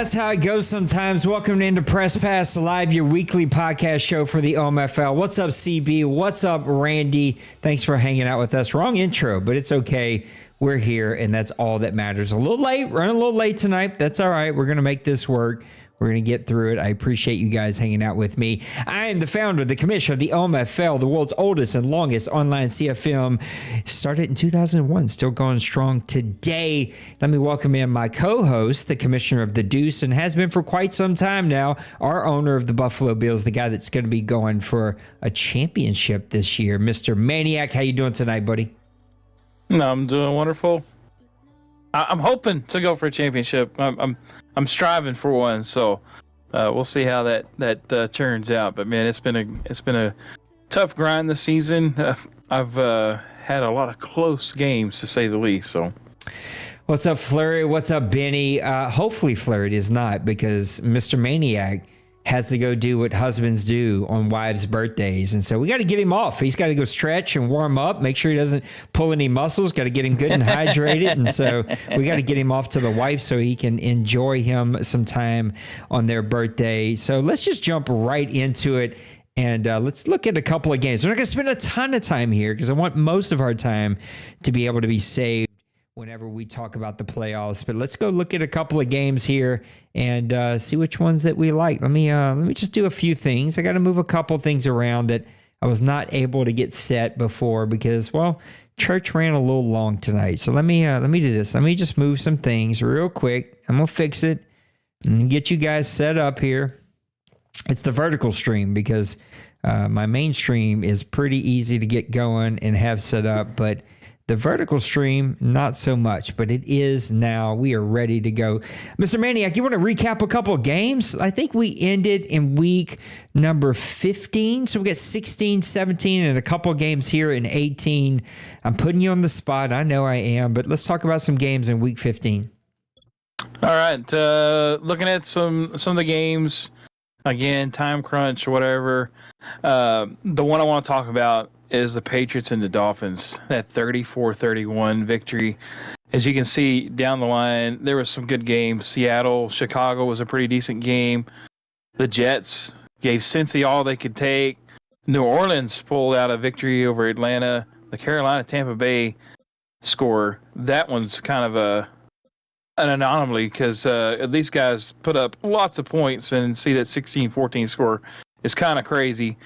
That's how it goes sometimes. Welcome into Press Pass Live, your weekly podcast show for the OMFL. What's up, CB? What's up, Randy? Thanks for hanging out with us. Wrong intro, but it's okay. We're here, and that's all that matters. A little late, running a little late tonight. That's all right. We're going to make this work. We're going to get through it. I appreciate you guys hanging out with me. I am the founder, the commissioner of the OMFL, the world's oldest and longest online CFM. Started in 2001, still going strong today. Let me welcome in my co-host, the commissioner of the Deuce, and has been for quite some time now, our owner of the Buffalo Bills, the guy that's going to be going for a championship this year, Mr. Maniac. How you doing tonight, buddy? No, I'm doing wonderful. I'm hoping to go for a championship. I'm striving for one, so we'll see how that turns out. But man, it's been a tough grind this season. I've had a lot of close games, to say the least. So, what's up, Flurry? What's up, Benny? Hopefully, Flurry is not, because Mr. Maniac has to go do what husbands do on wives' birthdays. And so we got to get him off. He's got to go stretch and warm up, make sure he doesn't pull any muscles, got to get him good and hydrated. And so we got to get him off to the wife so he can enjoy him some time on their birthday. So let's just jump right into it. And let's look at a couple of games. We're not going to spend a ton of time here because I want most of our time to be able to be saved whenever we talk about the playoffs. But let's go look at a couple of games here and see which ones that we like. Let me just do a few things. I got to move a couple things around that I was not able to get set before because, well, church ran a little long tonight. So let me do this. Let me just move some things real quick. I'm gonna fix it and get you guys set up here. It's the vertical stream because my main stream is pretty easy to get going and have set up, but the vertical stream, not so much, but it is now. We are ready to go. Mr. Maniac, you want to recap a couple of games? I think we ended in week number 15. So we got 16, 17, and a couple of games here in 18. I'm putting you on the spot. I know I am, but let's talk about some games in week 15. all right, looking at some of the games again, time crunch or whatever. The one I want to talk about is the Patriots and the Dolphins, that 34-31 victory. As you can see down the line, there was some good games. Seattle, Chicago was a pretty decent game. The Jets gave Cincy all they could take. New Orleans pulled out a victory over Atlanta. The Carolina-Tampa Bay score, that one's kind of an anomaly because these guys put up lots of points, and see that 16-14 score is kind of crazy.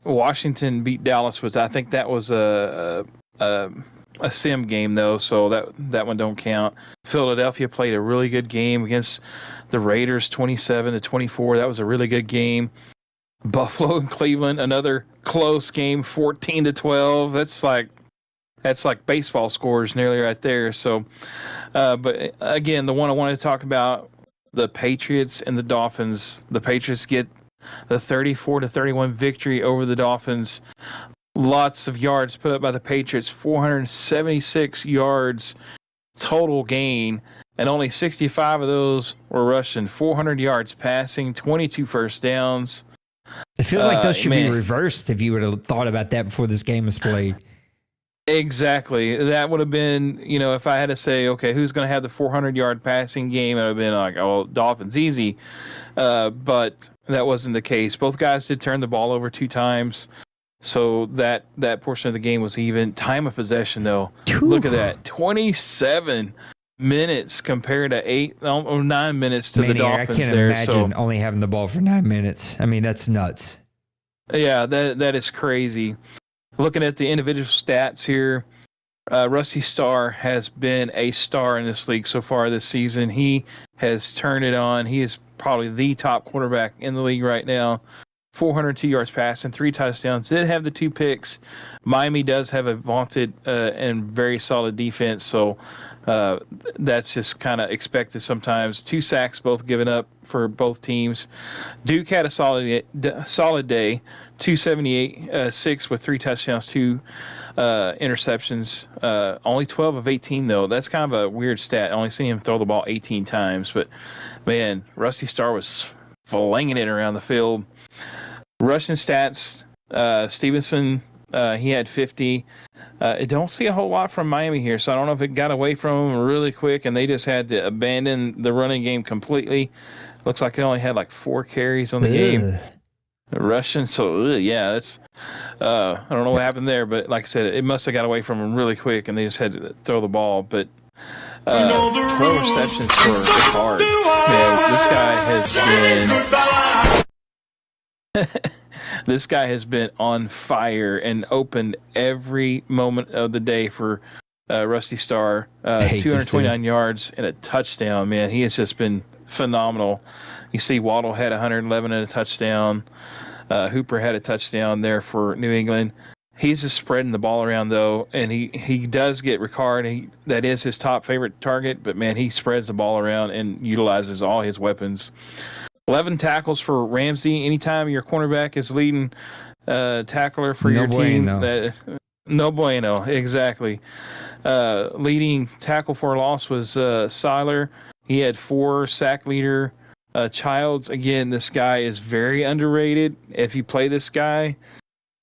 Washington beat Dallas, which I think that was a sim game though, so that one don't count. Philadelphia played a really good game against the Raiders, 27-24. That was a really good game. Buffalo and Cleveland, another close game, 14-12. That's like baseball scores nearly right there. So, but again, the one I wanted to talk about, the Patriots and the Dolphins. The Patriots get the 34-31 victory over the Dolphins. Lots of yards put up by the Patriots, 476 yards total gain, and only 65 of those were rushing. 400 yards passing, 22 first downs. It feels like those should be reversed if you would have thought about that before this game was played. Exactly. That would have been, if I had to say, okay, who's going to have the 400-yard passing game, it would have been like, oh, Dolphins, easy. But that wasn't the case. Both guys did turn the ball over 2 times, so that portion of the game was even. Time of possession, though, look at that, 27 minutes compared to 9 minutes to the Dolphins. I can't imagine only having the ball for 9 minutes. I mean, that's nuts. Yeah, that is crazy. Looking at the individual stats here, Rusty Starr has been a star in this league so far this season. He has turned it on. He is probably the top quarterback in the league right now. 402 yards passing, 3 touchdowns. Did have the 2 picks. Miami does have a vaunted and very solid defense, so that's just kind of expected sometimes. 2 sacks both given up for both teams. Duke had a solid day. 278, 6 with 3 touchdowns, 2 interceptions. Only 12 of 18, though. That's kind of a weird stat. I only seen him throw the ball 18 times. But, man, Rusty Starr was flinging it around the field. Rushing stats, Stevenson He had 50. I don't see a whole lot from Miami here, so I don't know if it got away from them really quick and they just had to abandon the running game completely. Looks like it only had like 4 carries on the game. Rushing, so yeah, that's I don't know what happened there, but like I said, it must have got away from them really quick and they just had to throw the ball. But 12 receptions for Ricard. Man, this guy has been on fire and opened every moment of the day for Rusty Starr. 229 yards and a touchdown. Man, he has just been phenomenal. You see, Waddle had 111 and a touchdown. Hooper had a touchdown there for New England. He's just spreading the ball around, though, and he does get Ricard. That is his top favorite target, but, man, he spreads the ball around and utilizes all his weapons. 11 tackles for Ramsey. Anytime your cornerback is leading tackler for your team, no bueno, exactly. Leading tackle for a loss was Seiler. He had 4 sack leader. Childs, again, this guy is very underrated. If you play this guy,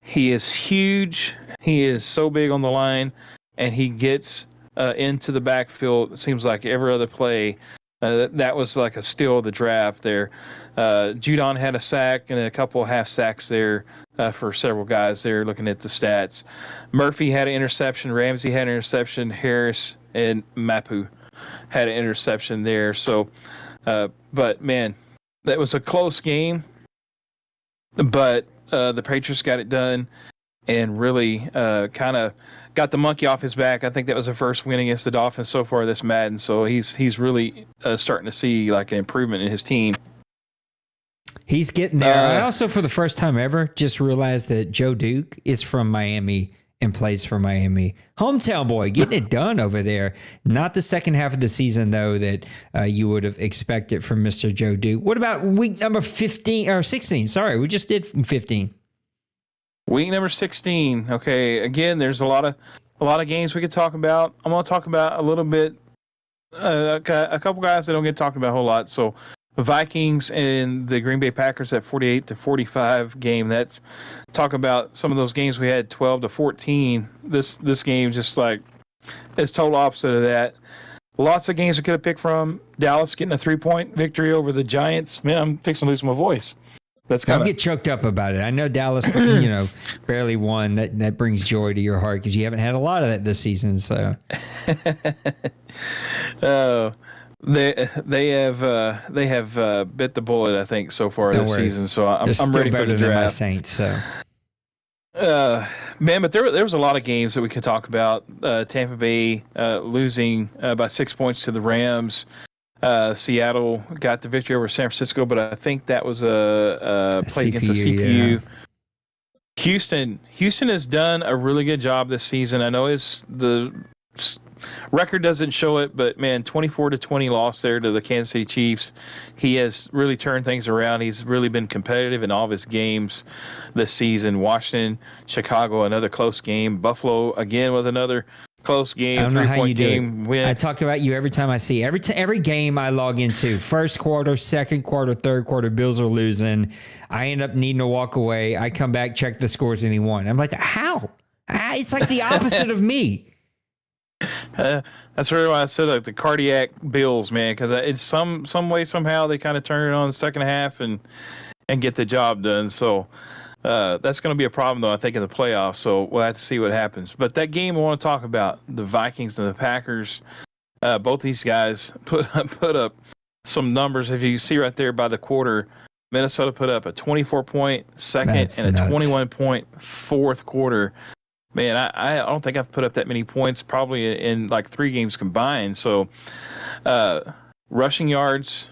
he is huge. He is so big on the line, and he gets into the backfield. It seems like every other play. That was like a steal of the draft there. Judon had a sack and a couple of half sacks there for several guys there looking at the stats. Murphy had an interception. Ramsey had an interception. Harris and Mapu had an interception there. So, but, man, that was a close game. But the Patriots got it done and really kind of got the monkey off his back. I think that was the first win against the Dolphins so far this Madden. So he's really starting to see like an improvement in his team. He's getting there. I also, for the first time ever, just realized that Joe Duke is from Miami and plays for Miami. Hometown boy, getting it done over there. Not the second half of the season, though, that you would have expected from Mr. Joe Duke. What about week number 15 or 16? Sorry, we just did 15. Week number 16. Okay, again, there's a lot of games we could talk about. I'm going to talk about a little bit, a couple guys that don't get talked about a whole lot. So the Vikings and the Green Bay Packers at 48-45 game. That's talk about some of those games we had 12-14. This game just like is total opposite of that. Lots of games we could have picked from. Dallas getting a 3-point victory over the Giants. Man, I'm fixing to lose my voice. Don't get choked up about it. I know Dallas, barely won. That brings joy to your heart because you haven't had a lot of that this season. So, they have bit the bullet, I think, so far this season. So I'm ready for the draft. My Saints. So, man, but there was a lot of games that we could talk about. Tampa Bay losing by 6 points to the Rams. Seattle got the victory over San Francisco, but I think that was a play against a CPU. Yeah. Houston has done a really good job this season. I know the record doesn't show it, but man, 24-20 loss there to the Kansas City Chiefs. He has really turned things around. He's really been competitive in all of his games this season. Washington, Chicago, another close game. Buffalo again with another close game. I don't know how you do it. Win. I talk about you every time I see every game I log into. First quarter, second quarter, third quarter, Bills are losing. I end up needing to walk away. I come back, check the scores, and he won. I'm like, how? It's like the opposite of me. That's really why I said like the cardiac Bills, man, because it's some way somehow they kind of turn it on the second half and get the job done. So that's going to be a problem though, I think, in the playoffs. So we'll have to see what happens. But that game I want to talk about, the Vikings and the Packers. Both these guys put up some numbers. If you see right there by the quarter, Minnesota put up a 24-point second and a 21-point fourth quarter. Man, I don't think I've put up that many points probably in like 3 games combined. So rushing yards,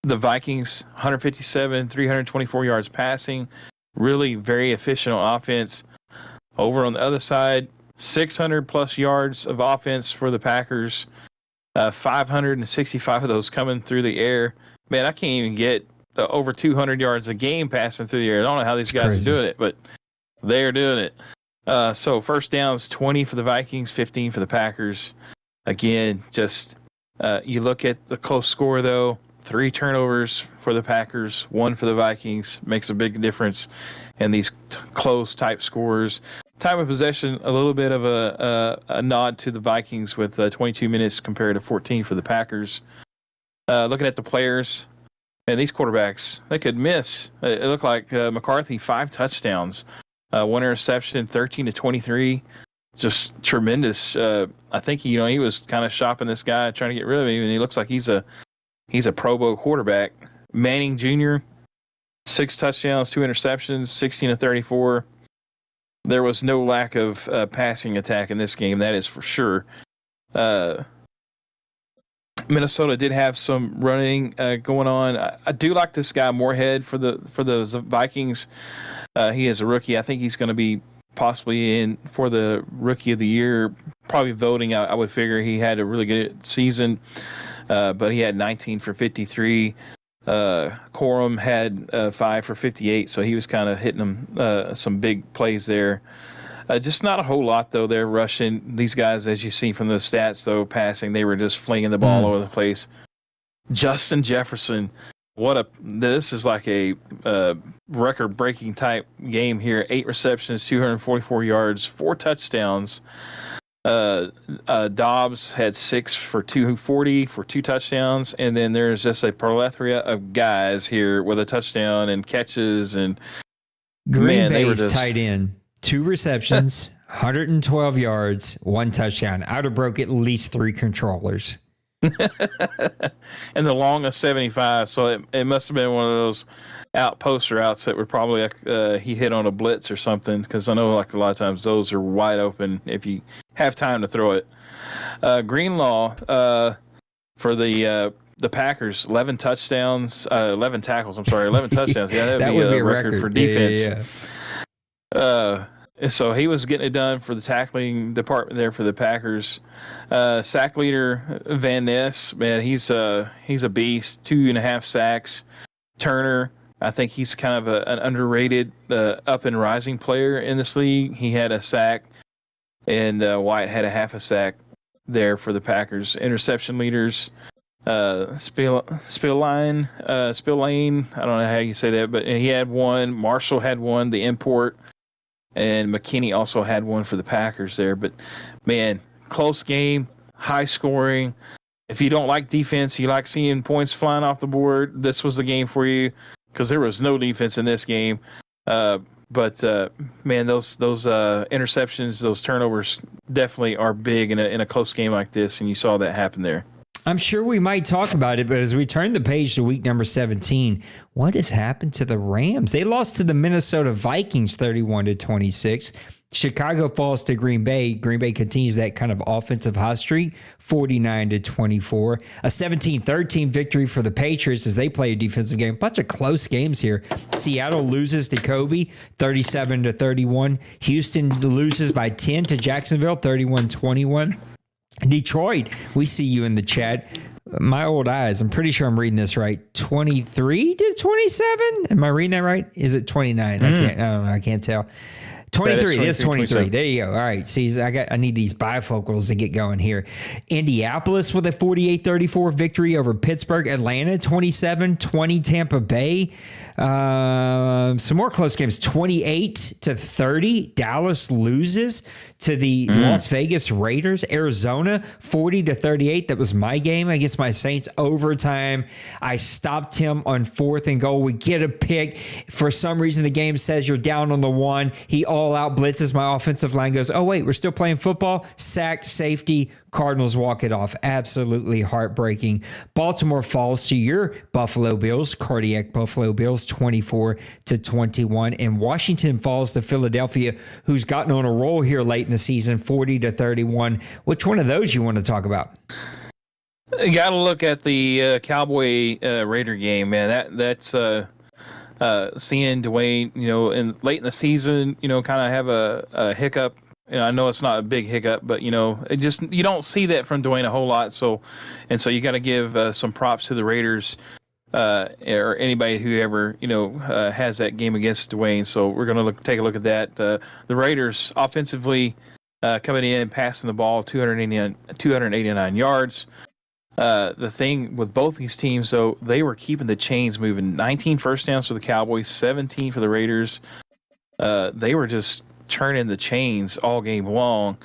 the Vikings, 157, 324 yards passing. Really very efficient on offense. Over on the other side, 600-plus yards of offense for the Packers. 565 of those coming through the air. Man, I can't even get over 200 yards a game passing through the air. I don't know how these guys are doing it, but they're doing it. So first downs, 20 for the Vikings, 15 for the Packers. Again, just you look at the close score, though. 3 turnovers for the Packers, 1 for the Vikings. Makes a big difference in these close type scores. time of possession, a little bit of a nod to the Vikings with 22 minutes compared to 14 for the Packers. Looking at the players, and these quarterbacks, they could miss. It looked like McCarthy, 5 touchdowns, 1 interception, 13 to 23. Just tremendous. I think he was kind of shopping this guy, trying to get rid of him, and he looks like he's a Pro Bowl quarterback. Manning Jr., 6 touchdowns, 2 interceptions, 16 to 34. There was no lack of passing attack in this game, that is for sure. Minnesota did have some running going on. I do like this guy Moorhead for the Vikings. He is a rookie. I think he's going to be possibly in for the Rookie of the Year, probably voting. I would figure he had a really good season, but he had 19 for 53. Corum had 5 for 58, so he was kind of hitting them some big plays there. Just not a whole lot, though. They're rushing. These guys, as you see from the stats, though, passing, they were just flinging the ball all over the place. Justin Jefferson, this is like a record-breaking type game here. 8 receptions, 244 yards, 4 touchdowns. Dobbs had 6 for 240 for 2 touchdowns, and then there's just a plethora of guys here with a touchdown and catches. And Green Bay's tight end, 2 receptions, 112 yards, 1 touchdown. I'd have broke at least 3 controllers. And the long of 75, so it must have been one of those poster outs that were probably he hit on a blitz or something, because I know like a lot of times those are wide open if you have time to throw it. Greenlaw for the Packers, 11 touchdowns, 11 tackles. I'm sorry, 11 touchdowns. Yeah, that would be a record for defense. Yeah. So he was getting it done for the tackling department there for the Packers. Sack leader Van Ness, man, he's a beast. 2.5 sacks. Turner, I think he's kind of an underrated up and rising player in this league. He had a sack, and White had a half a sack there for the Packers. Interception leaders, Spillane, I don't know how you say that, but he had 1. Marshall had 1, the import. And McKinney also had 1 for the Packers there. But, man, close game, high scoring. If you don't like defense, you like seeing points flying off the board, this was the game for you, because there was no defense in this game. But man, those interceptions, those turnovers definitely are big in a close game like this, and you saw that happen there. I'm sure we might talk about it, but as we turn the page to week number 17, what has happened to the Rams? They lost to the Minnesota Vikings 31-26. Chicago falls to Green Bay. Green Bay continues that kind of offensive hot streak, 49-24. A 17-13 victory for the Patriots as they play a defensive game. Bunch of close games here. Seattle loses to Kobe, 37-31. Houston loses by 10 to Jacksonville, 31-21. Detroit, we see you in the chat. My old eyes, I'm pretty sure I'm reading this right. 23-27? Am I reading that right? Is it 29? I don't know. I can't tell. 23. It is 23. There you go. All right. See, I need these bifocals to get going here. Indianapolis with a 48-34 victory over Pittsburgh. Atlanta 27-20 Tampa Bay. Some more close games. 28-30. Dallas loses to the Las Vegas Raiders. Arizona 40-38. That was my game against my Saints. Overtime. I stopped him on 4th and goal. We get a pick. For some reason, the game says you're down on the 1. He all out blitzes. My offensive line goes, oh, wait, we're still playing football. Sack, safety. Cardinals walk it off. Absolutely heartbreaking. Baltimore falls to your Buffalo Bills, cardiac Buffalo Bills, 24-21. And Washington falls to Philadelphia, who's gotten on a roll here late in the season, 40-31. Which one of those you want to talk about? You got to look at the Cowboy Raider game, man. That's seeing Dwayne, late in the season, kind of have a hiccup. I know it's not a big hiccup, but you don't see that from Dwayne a whole lot. So you got to give some props to the Raiders or anybody who ever has that game against Dwayne. So we're gonna take a look at that. The Raiders offensively coming in, passing the ball 289 yards. The thing with both these teams, though, they were keeping the chains moving. 19 first downs for the Cowboys, 17 for the Raiders. They were just turning the chains all game long.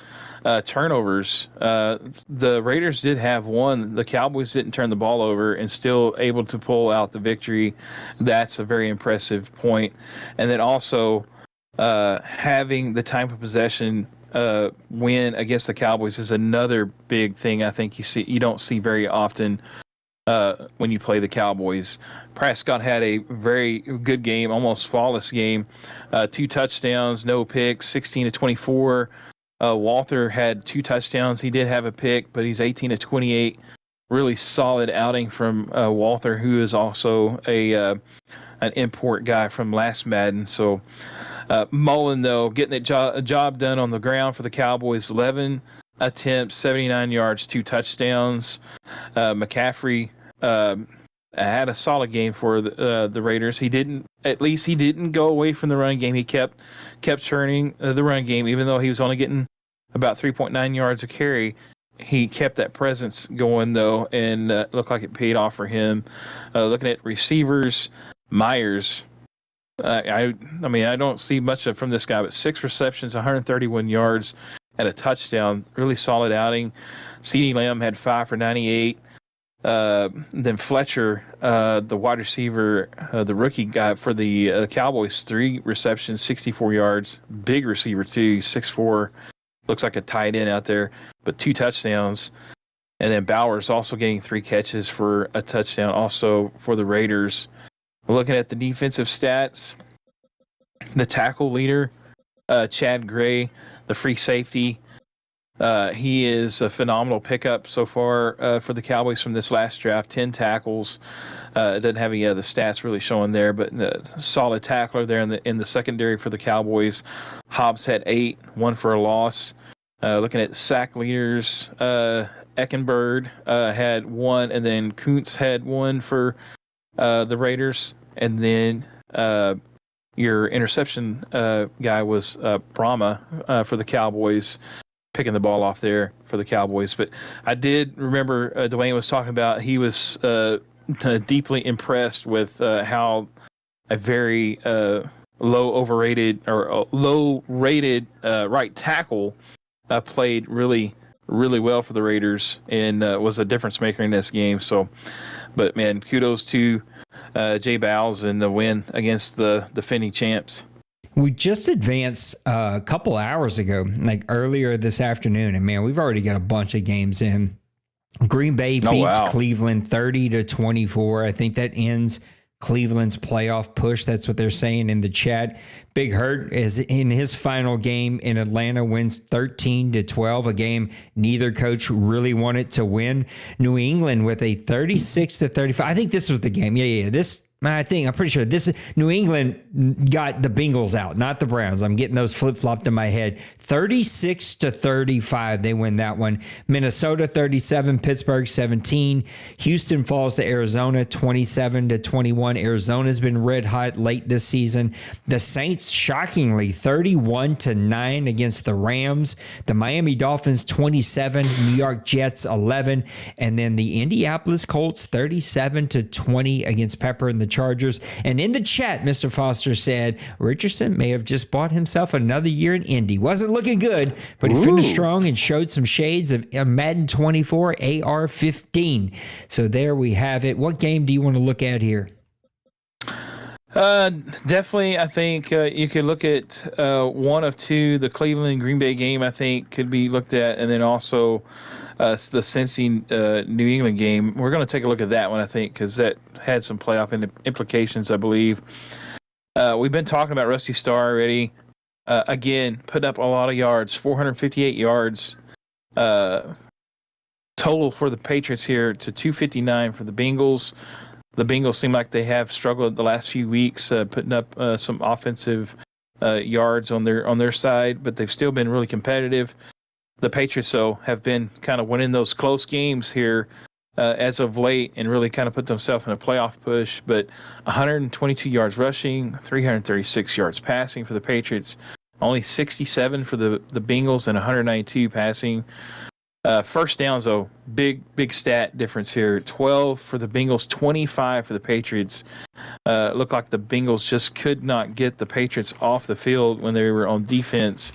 Turnovers. The Raiders did have one. The Cowboys didn't turn the ball over and still able to pull out the victory. That's a very impressive point. And then also having the time of possession win against the Cowboys is another big thing. I think you don't see very often when you play the Cowboys. Prescott had a very good game, almost flawless game. 2 touchdowns, no picks, 16-24. Walter had 2 touchdowns. He did have a pick, but he's 18-28. Really solid outing from Walter, who is also an import guy from last Madden. So Mullen, though, getting a job done on the ground for the Cowboys. 11 attempts, 79 yards, 2 touchdowns. McCaffrey had a solid game for the Raiders. He didn't go away from the running game. He kept turning the run game, even though he was only getting about 3.9 yards a carry. He kept that presence going, though, and looked like it paid off for him. Looking at receivers, Myers. I don't see much from this guy, but 6 receptions, 131 yards, and a touchdown. Really solid outing. CeeDee Lamb had 5 for 98. Then Fletcher, the wide receiver, the rookie guy for the Cowboys, 3 receptions, 64 yards. Big receiver, too, 6'4". Looks like a tight end out there, but 2 touchdowns. And then Bowers also getting 3 catches for a touchdown also for the Raiders. Looking at the defensive stats, the tackle leader, Chad Gray, the free safety, he is a phenomenal pickup so far for the Cowboys from this last draft. 10 tackles. It doesn't have any other stats really showing there, but solid tackler there in the secondary for the Cowboys. Hobbs had 8, 1 for a loss. Looking at sack leaders, Eckenberg had 1, and then Kuntz had 1 for the Raiders. And then your interception guy was Brahma for the Cowboys, picking the ball off there for the Cowboys. But I did remember Dwayne was talking about he was deeply impressed with how a very low rated right tackle played really well for the Raiders and was a difference maker in this game. So, but man, kudos to Jay Bowles and the win against the defending champs. We just advanced a couple hours ago, like earlier this afternoon, and man, we've already got a bunch of games in. Green Bay beats Cleveland 30-24. I think that ends Cleveland's playoff push. That's what they're saying in the chat. Big Hurt is in his final game in Atlanta, wins 13-12, a game neither coach really wanted to win. New England with a 36-35. I think this was the game. Yeah. I'm pretty sure this is New England got the Bengals out, not the Browns. I'm getting those flip-flopped in my head. 36-35, they win that one. Minnesota 37, Pittsburgh 17. Houston falls to Arizona 27-21. Arizona's been red hot late this season. The Saints shockingly 31-9 against the Rams. The Miami Dolphins 27, New York Jets 11, and then the Indianapolis Colts 37-20 against Pepper and the Chargers. And in the chat, Mr. Foster said Richardson may have just bought himself another year in Indy. Wasn't looking good, but he finished strong and showed some shades of Madden 24 AR-15. So there we have it. What game do you want to look at here? Definitely, I think you could look at one of two. The Cleveland Green Bay game, I think, could be looked at, and then also the Cincy New England game. We're going to take a look at that one, I think, because that had some playoff implications, I believe. We've been talking about Rusty Starr already. Again, putting up a lot of yards, 458 yards total for the Patriots here to 259 for the Bengals. The Bengals seem like they have struggled the last few weeks, putting up some offensive yards on their side, but they've still been really competitive. The Patriots, though, have been kind of winning those close games here as of late and really kind of put themselves in a playoff push. But 122 yards rushing, 336 yards passing for the Patriots, only 67 for the Bengals, and 192 passing. First downs, though, big stat difference here. 12 for the Bengals, 25 for the Patriots. Looked like the Bengals just could not get the Patriots off the field when they were on defense.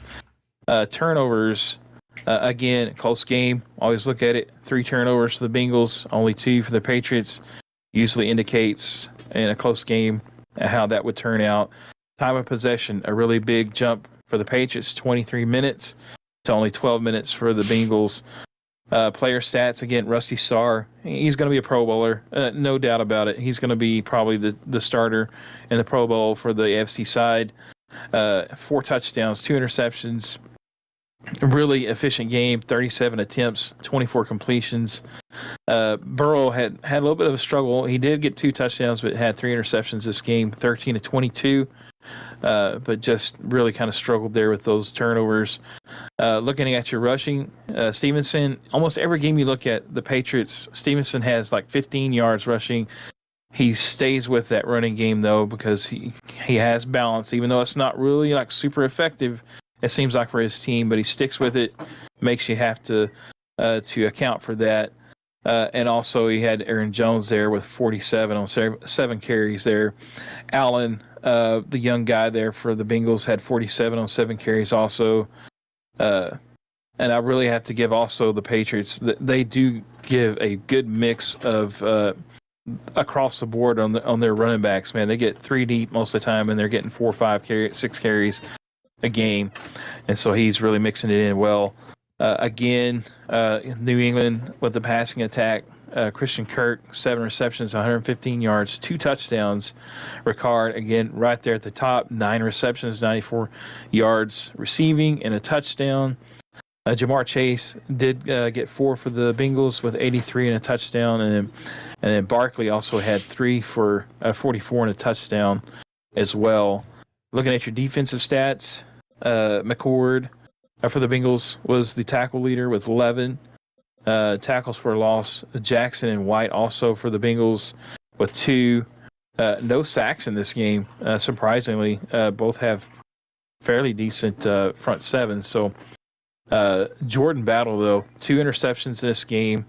Turnovers, again, close game. Always look at it. 3 turnovers for the Bengals, only 2 for the Patriots. Usually indicates in a close game how that would turn out. Time of possession, a really big jump for the Patriots, 23 minutes to only 12 minutes for the Bengals. Player stats, again, Rusty Starr. He's going to be a Pro Bowler, no doubt about it. He's going to be probably the starter in the Pro Bowl for the AFC side. 4 touchdowns, 2 interceptions. A really efficient game, 37 attempts, 24 completions. Burrow had a little bit of a struggle. He did get 2 touchdowns, but had 3 interceptions this game, 13 to 22. But just really kind of struggled there with those turnovers. Looking at your rushing, Stevenson, almost every game you look at the Patriots, Stevenson has like 15 yards rushing. He stays with that running game, though, because he has balance, even though it's not really like super effective, it seems like, for his team, but he sticks with it, makes you have to account for that. And also he had Aaron Jones there with 47 on 7 carries there. Allen, the young guy there for the Bengals, had 47 on 7 carries also. And I really have to give also the Patriots, they do give a good mix of across the board on their running backs. Man, they get 3 deep most of the time, and they're getting 4, 5, 6 carries a game. And so he's really mixing it in well. Again, New England with the passing attack, Christian Kirk, 7 receptions, 115 yards, 2 touchdowns. Ricard, again, right there at the top, 9 receptions, 94 yards receiving, and a touchdown. Jamar Chase did get 4 for the Bengals with 83 and a touchdown. And then Barkley also had 3 for 44 and a touchdown as well. Looking at your defensive stats, McCord for the Bengals was the tackle leader with 11 tackles for a loss. Jackson and White also for the Bengals with 2. No sacks in this game, surprisingly. Both have fairly decent front sevens. So Jordan Battle, though, 2 interceptions in this game,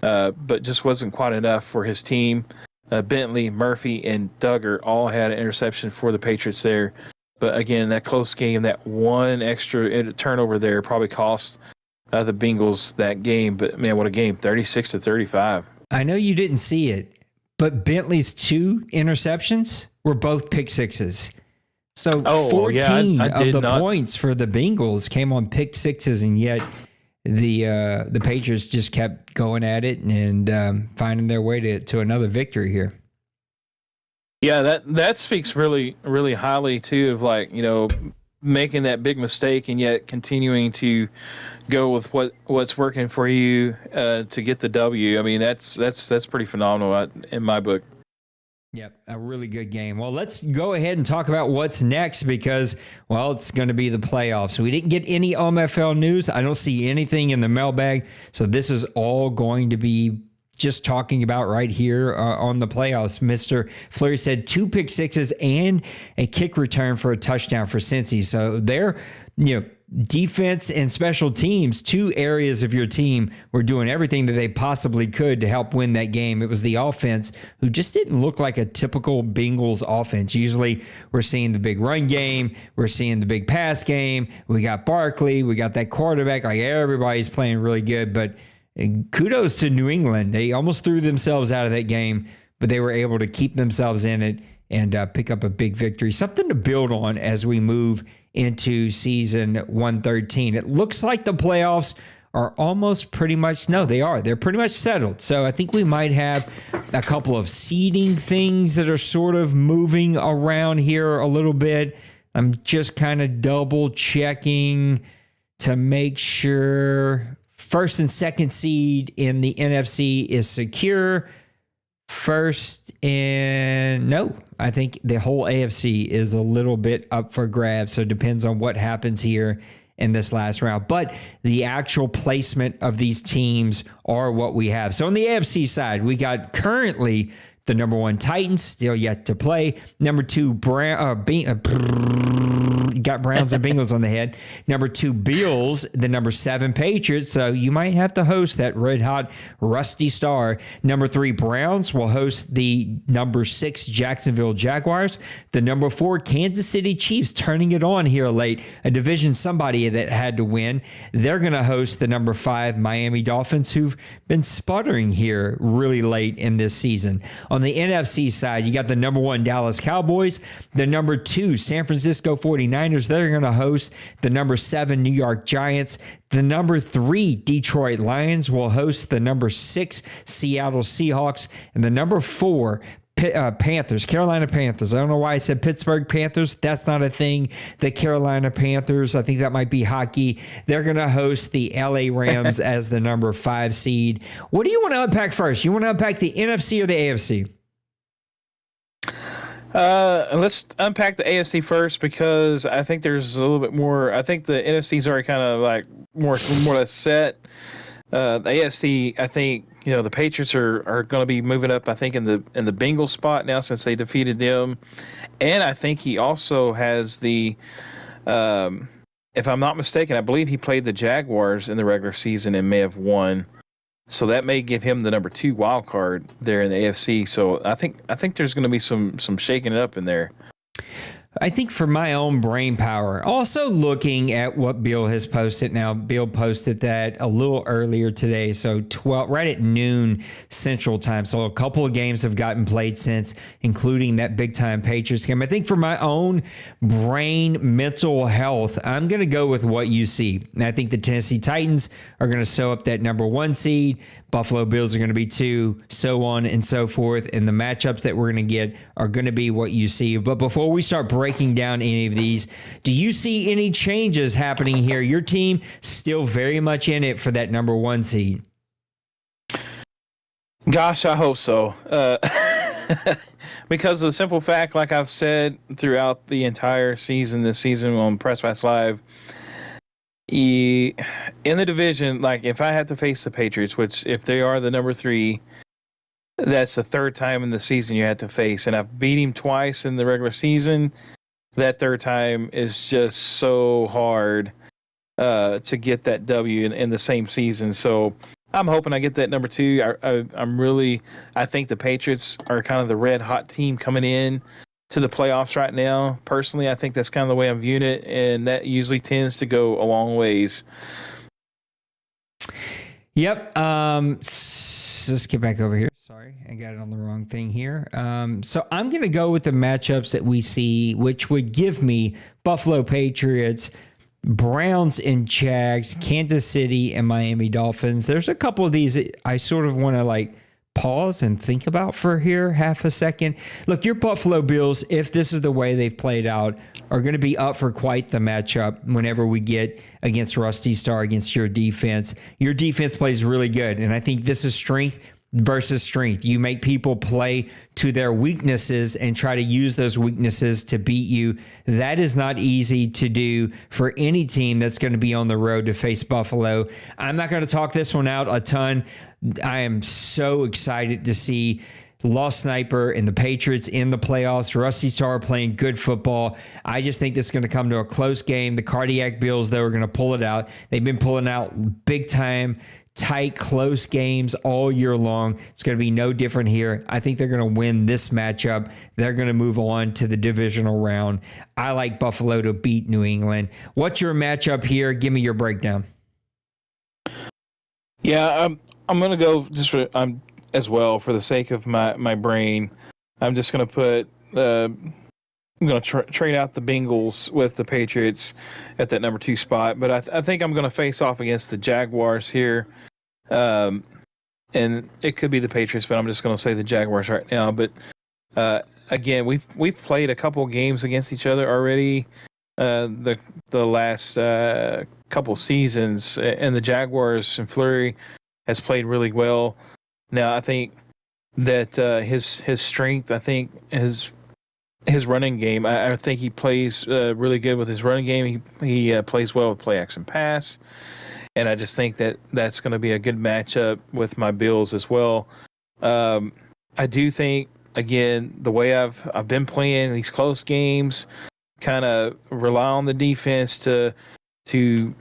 but just wasn't quite enough for his team. Bentley, Murphy, and Duggar all had an interception for the Patriots there. But again, that close game, that one extra turnover there probably cost the Bengals that game. But man, what a game, 36 to 35. I know you didn't see it, but Bentley's 2 interceptions were both pick sixes. So 14 of the points for the Bengals came on pick sixes, and yet the Patriots just kept going at it and finding their way to another victory here. Yeah, that speaks really, really highly too of, like, you know, making that big mistake and yet continuing to go with what's working for you to get the W. I mean, that's pretty phenomenal in my book. Yep, a really good game. Well, let's go ahead and talk about what's next because, well, it's going to be the playoffs. We didn't get any OMFL news. I don't see anything in the mailbag. So this is all going to be just talking about right here on the playoffs. Mr. Fleury said 2 pick sixes and a kick return for a touchdown for Cincy. So they're, defense and special teams, 2 areas of your team were doing everything that they possibly could to help win that game. It was the offense who just didn't look like a typical Bengals offense. Usually we're seeing the big run game. We're seeing the big pass game. We got Barkley. We got that quarterback. Like, everybody's playing really good, but kudos to New England. They almost threw themselves out of that game, but they were able to keep themselves in it and pick up a big victory. Something to build on as we move into season 113. It looks like the playoffs are almost pretty much, no, they are. They're pretty much settled. So I think we might have a couple of seeding things that are sort of moving around here a little bit. I'm just kind of double checking to make sure first and second seed in the NFC is secure. First and no, I think the whole AFC is a little bit up for grabs. So it depends on what happens here in this last round. But the actual placement of these teams are what we have. So on the AFC side, we got currently the number 1 Titans, still yet to play. Number 2, got Browns and Bengals on the head. Number 2, Bills. The number 7, Patriots. So you might have to host that red hot rusty star. Number 3, Browns will host the number 6, Jacksonville Jaguars. The number 4, Kansas City Chiefs, turning it on here late. A division somebody that had to win. They're going to host the number 5, Miami Dolphins, who've been sputtering here really late in this season. On the NFC side, you got the number 1, Dallas Cowboys. The number 2, San Francisco 49ers. They're going to host the number 7, New York Giants. The number 3, Detroit Lions will host the number 6, Seattle Seahawks. And the number 4, Panthers, Carolina Panthers. I don't know why I said Pittsburgh Panthers. That's not a thing. The Carolina Panthers, I think that might be hockey. They're going to host the LA Rams as the number 5 seed. What do you want to unpack first? You want to unpack the NFC or the AFC? Let's unpack the AFC first, because I think there's a little bit more. I think the NFC's already kind of like more or less set. The AFC, I think, the Patriots are going to be moving up, I think, in the Bengals spot now, since they defeated them. And I think he also has the, if I'm not mistaken, I believe he played the Jaguars in the regular season and may have won. So that may give him the number 2 wild card there in the AFC. So I think there's going to be some shaking it up in there. I think for my own brain power, also looking at what Bill has posted now, Bill posted that a little earlier today, so right at noon Central Time. So a couple of games have gotten played since, including that big-time Patriots game. I think for my own brain mental health, I'm going to go with what you see. And I think the Tennessee Titans are going to sew up that number 1 seed. Buffalo Bills are going to be 2, so on and so forth. And the matchups that we're going to get are going to be what you see. But before we start breaking down any of these, do you see any changes happening here? Your team still very much in it for that number 1 seed. Gosh, I hope so. Because of the simple fact, like I've said throughout the entire season, this season on Press Pass Live, in the division, like if I had to face the Patriots, which if they are the number 3, that's the 3rd time in the season you had to face. And I've beat him twice in the regular season. That 3rd time is just so hard to get that W in the same season. So I'm hoping I get that number 2. I think the Patriots are kind of the red hot team coming in to the playoffs right now. Personally, I think that's kind of the way I'm viewing it, and that usually tends to go a long ways. Yep. Let's get back over here. Sorry, I got it on the wrong thing here. So I'm going to go with the matchups that we see, which would give me Buffalo Patriots, Browns and Jags, Kansas City, and Miami Dolphins. There's a couple of these that I sort of want to pause and think about for here half a second. Look, your Buffalo Bills, if this is the way they've played out, are going to be up for quite the matchup whenever we get against Rusty Star, against your defense. Your defense plays really good, and I think this is strength versus strength. You make people play to their weaknesses and try to use those weaknesses to beat you. That is not easy to do for any team that's going to be on the road to face Buffalo. I'm not going to talk this one out a ton. I am so excited to see Lost Sniper and the Patriots in the playoffs. Rusty Star playing good football. I just think this is going to come to a close game. The Cardiac Bills, though, are going to pull it out. They've been pulling out big time, tight, close games all year long. It's going to be no different here. I think they're going to win this matchup. They're going to move on to the divisional round. I like Buffalo to beat New England. What's your matchup here? Give me your breakdown. Yeah, I'm going to go just for as well for the sake of my brain. I'm just going to put I'm going to trade out the Bengals with the Patriots at that number 2 spot. But I think I'm going to face off against the Jaguars here. And it could be the Patriots, but I'm just going to say the Jaguars right now. But again, we've played a couple games against each other already the last couple seasons, and the Jaguars and Fleury has played really well. Now I think that his strength, I think his running game, I think he plays really good with his running game. He plays well with play action pass. And I just think that that's going to be a good matchup with my Bills as well. I do think, again, the way I've been playing these close games, kind of rely on the defense to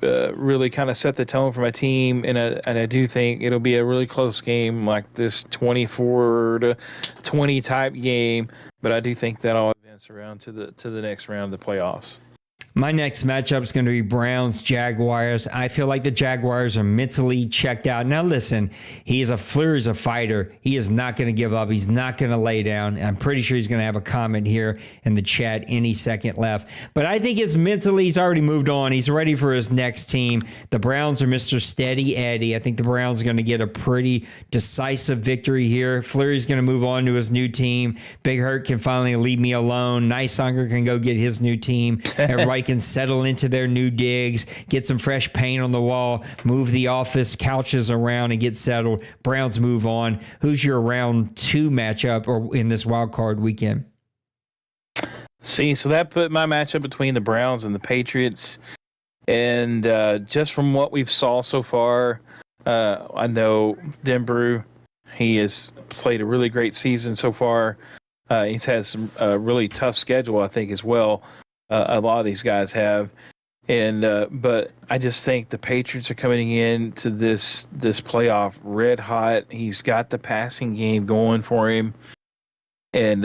really kind of set the tone for my team, and I do think it'll be a really close game, like this 24-20 type game. But I do think that'll advance around to the next round of the playoffs. My next matchup is going to be Browns Jaguars. I feel like the Jaguars are mentally checked out. Now, listen, Fleury's a fighter. He is not going to give up. He's not going to lay down. I'm pretty sure he's going to have a comment here in the chat any second left. But I think he's already moved on. He's ready for his next team. The Browns are Mr. Steady Eddie. I think the Browns are going to get a pretty decisive victory here. Fleury's going to move on to his new team. Big Hurt can finally leave me alone. Nicehunger can go get his new team. Everybody can settle into their new digs, get some fresh paint on the wall, move the office couches around and get settled. Browns move on. Who's your round 2 matchup or in this wild card weekend? See, so that put my matchup between the Browns and the Patriots. And just from what we've saw so far, I know Denver, he has played a really great season so far. He's had some really tough schedule, I think, as well. A lot of these guys have, and but I just think the Patriots are coming into this playoff red hot. He's got the passing game going for him, and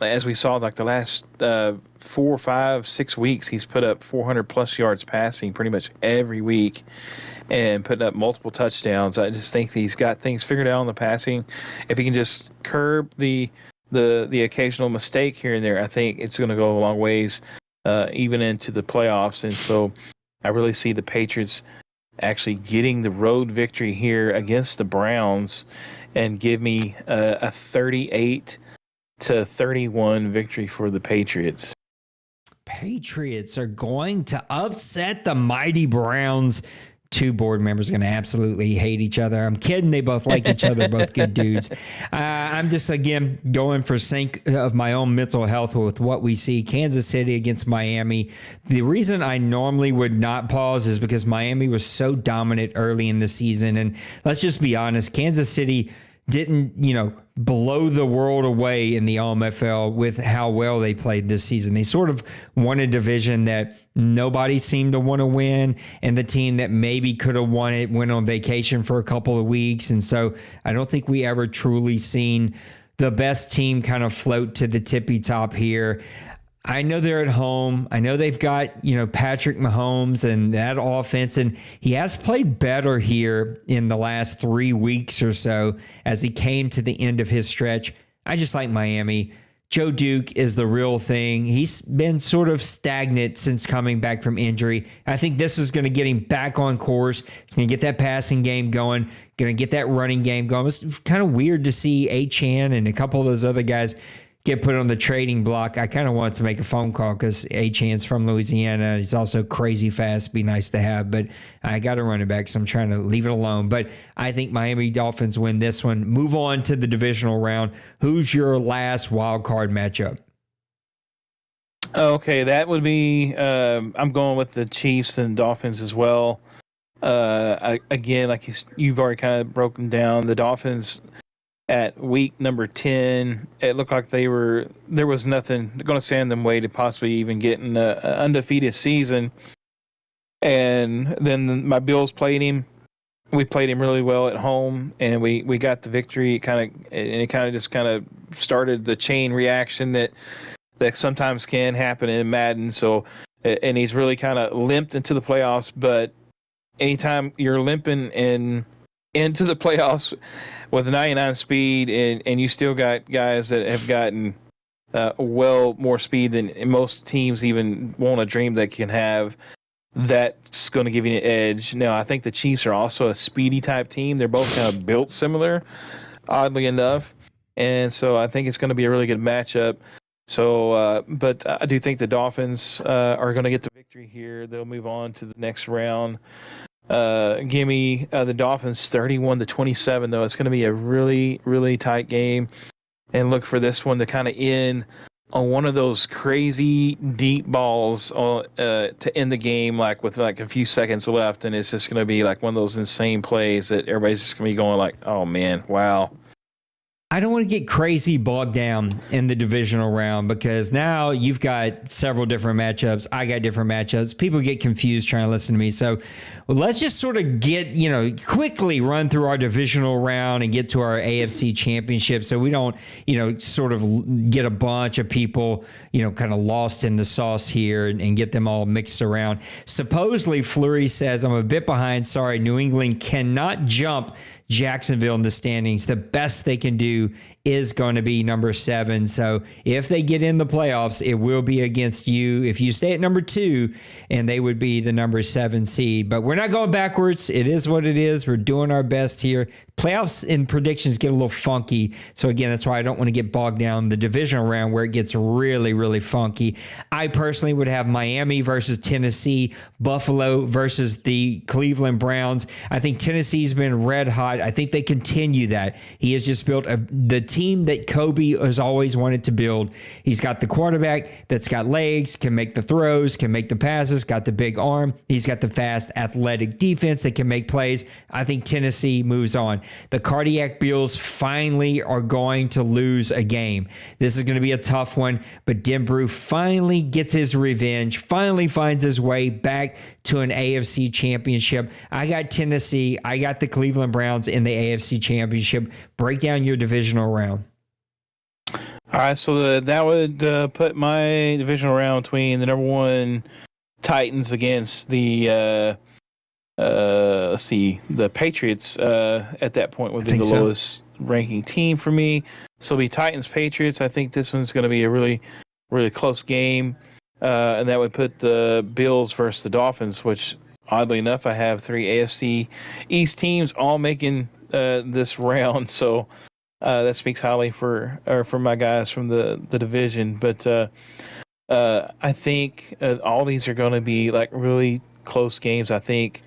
as we saw, like the last 4, 5, 6 weeks, he's put up 400 plus yards passing pretty much every week, and putting up multiple touchdowns. I just think he's got things figured out on the passing. If he can just curb the occasional mistake here and there, I think it's going to go a long ways. Even into the playoffs. And so I really see the Patriots actually getting the road victory here against the Browns and give me a 38-31 victory for the Patriots. Patriots are going to upset the mighty Browns. 2 board members are going to absolutely hate each other. I'm kidding. They both like each other, both good dudes. I'm just, again, going for sake of my own mental health with what we see. Kansas City against Miami. The reason I normally would not pause is because Miami was so dominant early in the season. And let's just be honest, Kansas City didn't, blow the world away in the OMFL with how well they played this season. They sort of won a division that nobody seemed to want to win, and the team that maybe could have won it went on vacation for a couple of weeks. And so I don't think we ever truly seen the best team kind of float to the tippy top here. I know they're at home. I know they've got, Patrick Mahomes and that offense, and he has played better here in the last 3 weeks or so as he came to the end of his stretch. I just like Miami. Joe Duke is the real thing. He's been sort of stagnant since coming back from injury. I think this is going to get him back on course. It's going to get that passing game going, going to get that running game going. It's kind of weird to see Achane and a couple of those other guys get put on the trading block. I kind of wanted to make a phone call because Achane's from Louisiana. He's also crazy fast. Be nice to have, but I got to run it back, so I'm trying to leave it alone. But I think Miami Dolphins win this one. Move on to the divisional round. Who's your last wild card matchup? Okay, that would be. I'm going with the Chiefs and Dolphins as well. Again, like you've already kind of broken down, the Dolphins at week number 10, it looked like there was nothing going to stand in them way to possibly even getting an undefeated season. And then my Bills played him. We played him really well at home, and we got the victory. It kind of just started the chain reaction that sometimes can happen in Madden. So, and he's really kind of limped into the playoffs. But anytime you're limping into the playoffs with 99 speed, and you still got guys that have gotten well more speed than most teams even want to dream they can have, that's going to give you an edge. Now, I think the Chiefs are also a speedy type team. They're both kind of built similar, oddly enough. And so I think it's going to be a really good matchup. So, but I do think the Dolphins are going to get the victory here. They'll move on to the next round. Give me the Dolphins 31-27, though. It's going to be a really, really tight game. And look for this one to kind of end on one of those crazy deep balls to end the game, like with like a few seconds left. And it's just going to be like one of those insane plays that everybody's just going to be going like, oh, man, wow. I don't want to get crazy bogged down in the divisional round because now you've got several different matchups. I got different matchups. People get confused trying to listen to me. So let's just sort of quickly run through our divisional round and get to our AFC championship so we don't, sort of get a bunch of people, kind of lost in the sauce here and get them all mixed around. Supposedly, Fleury says, I'm a bit behind. Sorry, New England cannot jump Jacksonville in the standings. The best they can do is going to be number 7. So if they get in the playoffs, it will be against you. If you stay at number 2, and they would be the number 7 seed. But we're not going backwards. It is what it is. We're doing our best here. Playoffs and predictions get a little funky. So again, that's why I don't want to get bogged down in the divisional round where it gets really, really funky. I personally would have Miami versus Tennessee, Buffalo versus the Cleveland Browns. I think Tennessee's been red hot. I think they continue that. He has just built the team that Kobe has always wanted to build. He's got the quarterback that's got legs, can make the throws, can make the passes, got the big arm. He's got the fast, athletic defense that can make plays. I think Tennessee moves on. The Cardiac Bills finally are going to lose a game. This is going to be a tough one, but Denbrew finally gets his revenge, finally finds his way back to an AFC championship. I got Tennessee. I got the Cleveland Browns in the AFC championship. Break down your divisional round. All right, so that would put my divisional round between the number 1 Titans against the the Patriots. At that point would be the lowest ranking team for me. So it'll be Titans Patriots. I think this one's going to be a really, really close game, and that would put the Bills versus the Dolphins, which oddly enough I have 3 AFC East teams all making this round. So. That speaks highly for my guys from the division, but I think all these are going to be like really close games. I think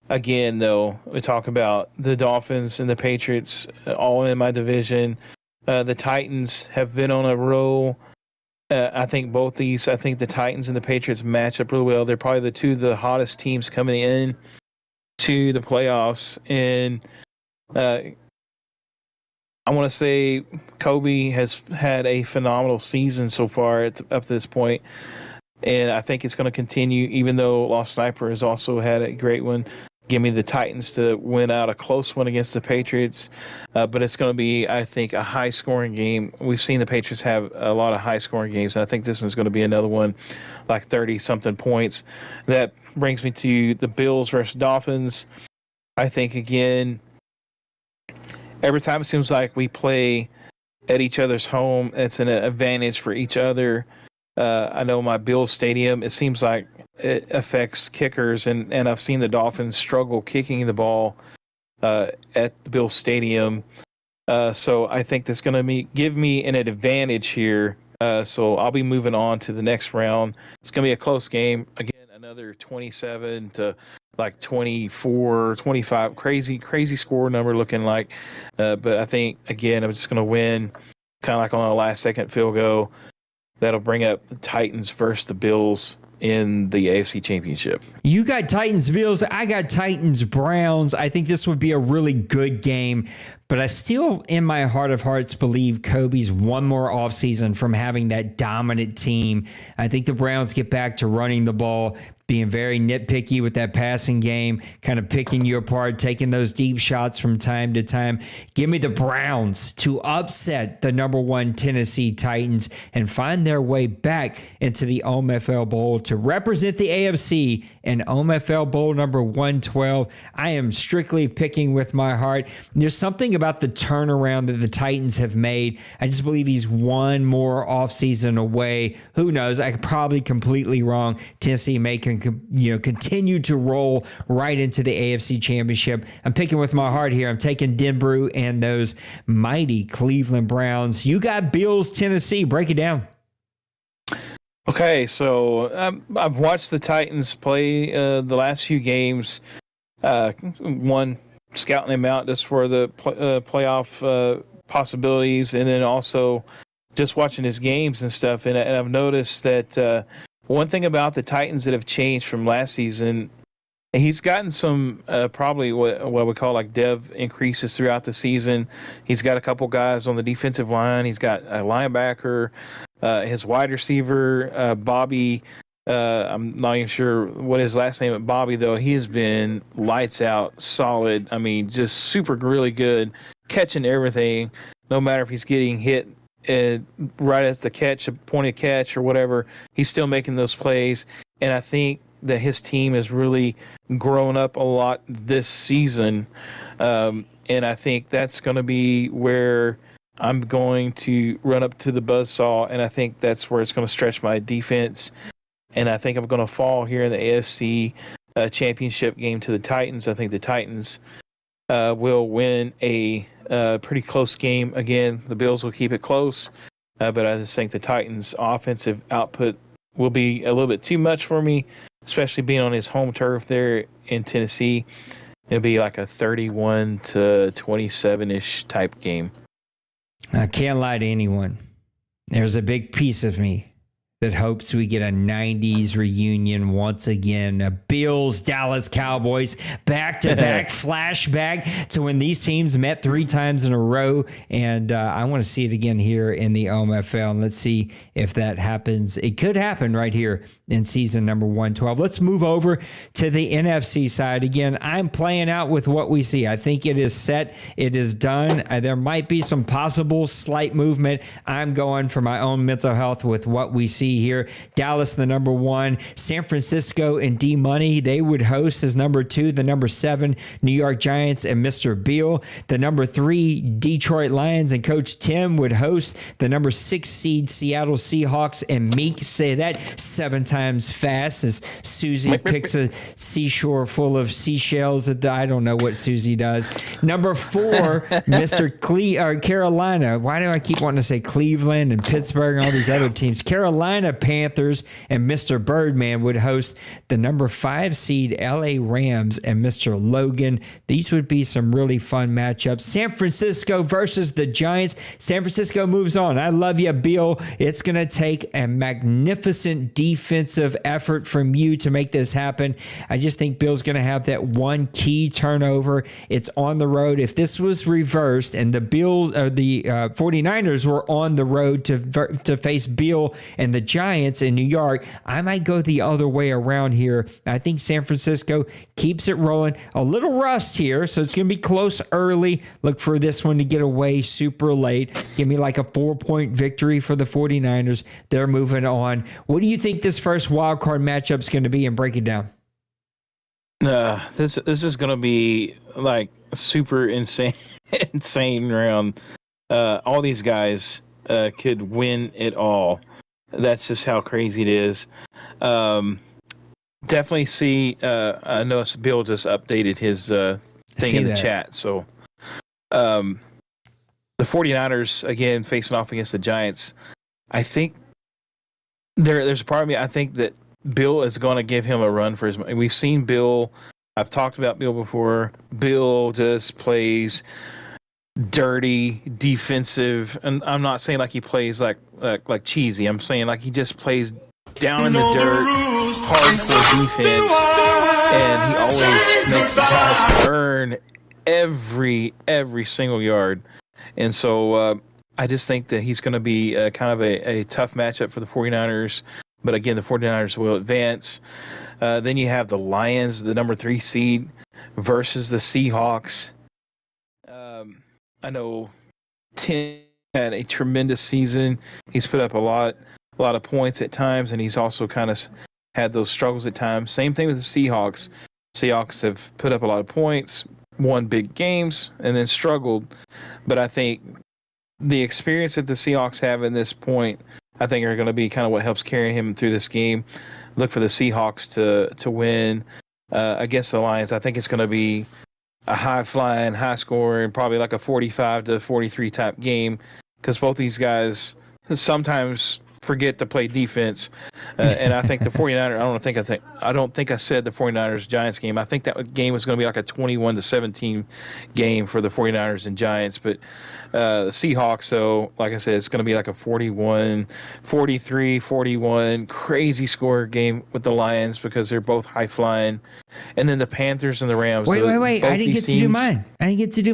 again, though, we talk about the Dolphins and the Patriots all in my division. The Titans have been on a roll. I think the Titans and the Patriots match up really well. They're probably the 2 of the hottest teams coming in to the playoffs, and I want to say Kobe has had a phenomenal season so far up to this point, and I think it's going to continue, even though Lost Sniper has also had a great one. Give me the Titans to win out a close one against the Patriots, but it's going to be, I think, a high-scoring game. We've seen the Patriots have a lot of high-scoring games, and I think this one's going to be another one, like 30-something points. That brings me to the Bills versus Dolphins. I think, again, every time it seems like we play at each other's home, it's an advantage for each other. I know my Bills stadium, it seems like it affects kickers, and I've seen the Dolphins struggle kicking the ball at the Bills stadium. So I think that's going to give me an advantage here. So I'll be moving on to the next round. It's going to be a close game. Again, another 27 to like 24, 25, crazy score number looking like. But I think, again, I'm just going to win kind of like on a last-second field goal. That'll bring up the Titans versus the Bills in the AFC Championship. You got Titans Bills. I got Titans Browns. I think this would be a really good game, but I still, in my heart of hearts, believe Kobe's one more offseason from having that dominant team. I think the Browns get back to running the ball, being very nitpicky with that passing game, kind of picking you apart, taking those deep shots from time to time. Give me the Browns to upset the number 1 Tennessee Titans and find their way back into the OMFL Bowl to represent the AFC in OMFL Bowl number 112. I am strictly picking with my heart. There's something about the turnaround that the Titans have made. I just believe he's one more offseason away. Who knows? I could probably completely wrong. Tennessee may continue to roll right into the AFC Championship. I'm picking with my heart here. I'm taking Denbrew and those mighty Cleveland Browns. You got Bills, Tennessee. Break it down. Okay, so I've watched the Titans play the last few games. One, scouting them out just for the playoff possibilities, and then also just watching his games and stuff. And I've noticed that one thing about the Titans that have changed from last season He's gotten some probably what we call like dev increases throughout the season. He's got a couple guys on the defensive line. He's got a linebacker, his wide receiver, Bobby. I'm not even sure what his last name is, Bobby, though. He has been lights out, solid. I mean, just super, really good, catching everything. No matter if he's getting hit right as the catch, a point of catch or whatever, he's still making those plays. And I think that his team has really grown up a lot this season. And I think that's going to be where I'm going to run up to the buzzsaw, and I think that's where it's going to stretch my defense. And I think I'm going to fall here in the AFC championship game to the Titans. I think the Titans will win a pretty close game. Again, the Bills will keep it close, but I just think the Titans' offensive output will be a little bit too much for me, especially being on his home turf there in Tennessee. It'll be like a 31-27-ish type game. I can't lie to anyone. There's a big piece of me that hopes we get a 90s reunion once again. A Bills, Dallas Cowboys, back-to-back flashback to when these teams met 3 times in a row. And I want to see it again here in the OMFL. And let's see if that happens. It could happen right here in season number 112. Let's move over to the NFC side. Again, I'm playing out with what we see. I think it is set. It is done. There might be some possible slight movement. I'm going for my own mental health with what we see here. Dallas, the number 1. San Francisco and D-Money, they would host as number 2. The number 7, New York Giants and Mr. Beal. The number 3, Detroit Lions and Coach Tim would host. The number 6 seed, Seattle Seahawks and Meek. Say that 7 times fast as Susie picks a seashore full of seashells. I don't know what Susie does. Number 4, Mr. Carolina. Why do I keep wanting to say Cleveland and Pittsburgh and all these other teams? Carolina Panthers and Mr. Birdman would host. The number 5 seed LA Rams and Mr. Logan. These would be some really fun matchups. San Francisco versus the Giants. San Francisco moves on. I love you, Bill. It's going to take a magnificent defensive effort from you to make this happen. I just think Bill's going to have that one key turnover. It's on the road. If this was reversed and the 49ers were on the road to face Bill and the Giants in New York, I might go the other way around here. I think San Francisco keeps it rolling. A little rust here, so it's going to be close early. Look for this one to get away super late. Give me like a 4-point victory for the 49ers. They're moving on. What do you think this first wild card matchup is going to be, and break it down? This is going to be like super insane round. All these guys could win it all. That's just how crazy it is. Definitely see. I know Bill just updated his thing in the chat. So the 49ers, again, facing off against the Giants. I think there's a part of me, I think that Bill is going to give him a run for his money. We've seen Bill. I've talked about Bill before. Bill just plays dirty, defensive, and I'm not saying like he plays like cheesy. I'm saying like he just plays down in the dirt, hardcore defense, and he always makes the guys earn every single yard. And so I just think that he's going to be kind of a tough matchup for the 49ers. But again, the 49ers will advance. Then you have the Lions, the number 3 seed, versus the Seahawks. I know Tim had a tremendous season. He's put up a lot of points at times, and he's also kind of had those struggles at times. Same thing with the Seahawks. Seahawks have put up a lot of points, won big games, and then struggled. But I think the experience that the Seahawks have in this point, I think are going to be kind of what helps carry him through this game. Look for the Seahawks to win against the Lions. I think it's going to be a high-flying, high-scoring, probably like a 45-43 type game, because both these guys sometimes forget to play defense. And I think the 49ers, I don't think I said the 49ers Giants game. I think that game was going to be like a 21-17 game for the 49ers and Giants. But the Seahawks, so like I said, it's going to be like a 43-41 crazy score game with the Lions because they're both high flying. And then the Panthers and the Rams. Wait. I didn't get to do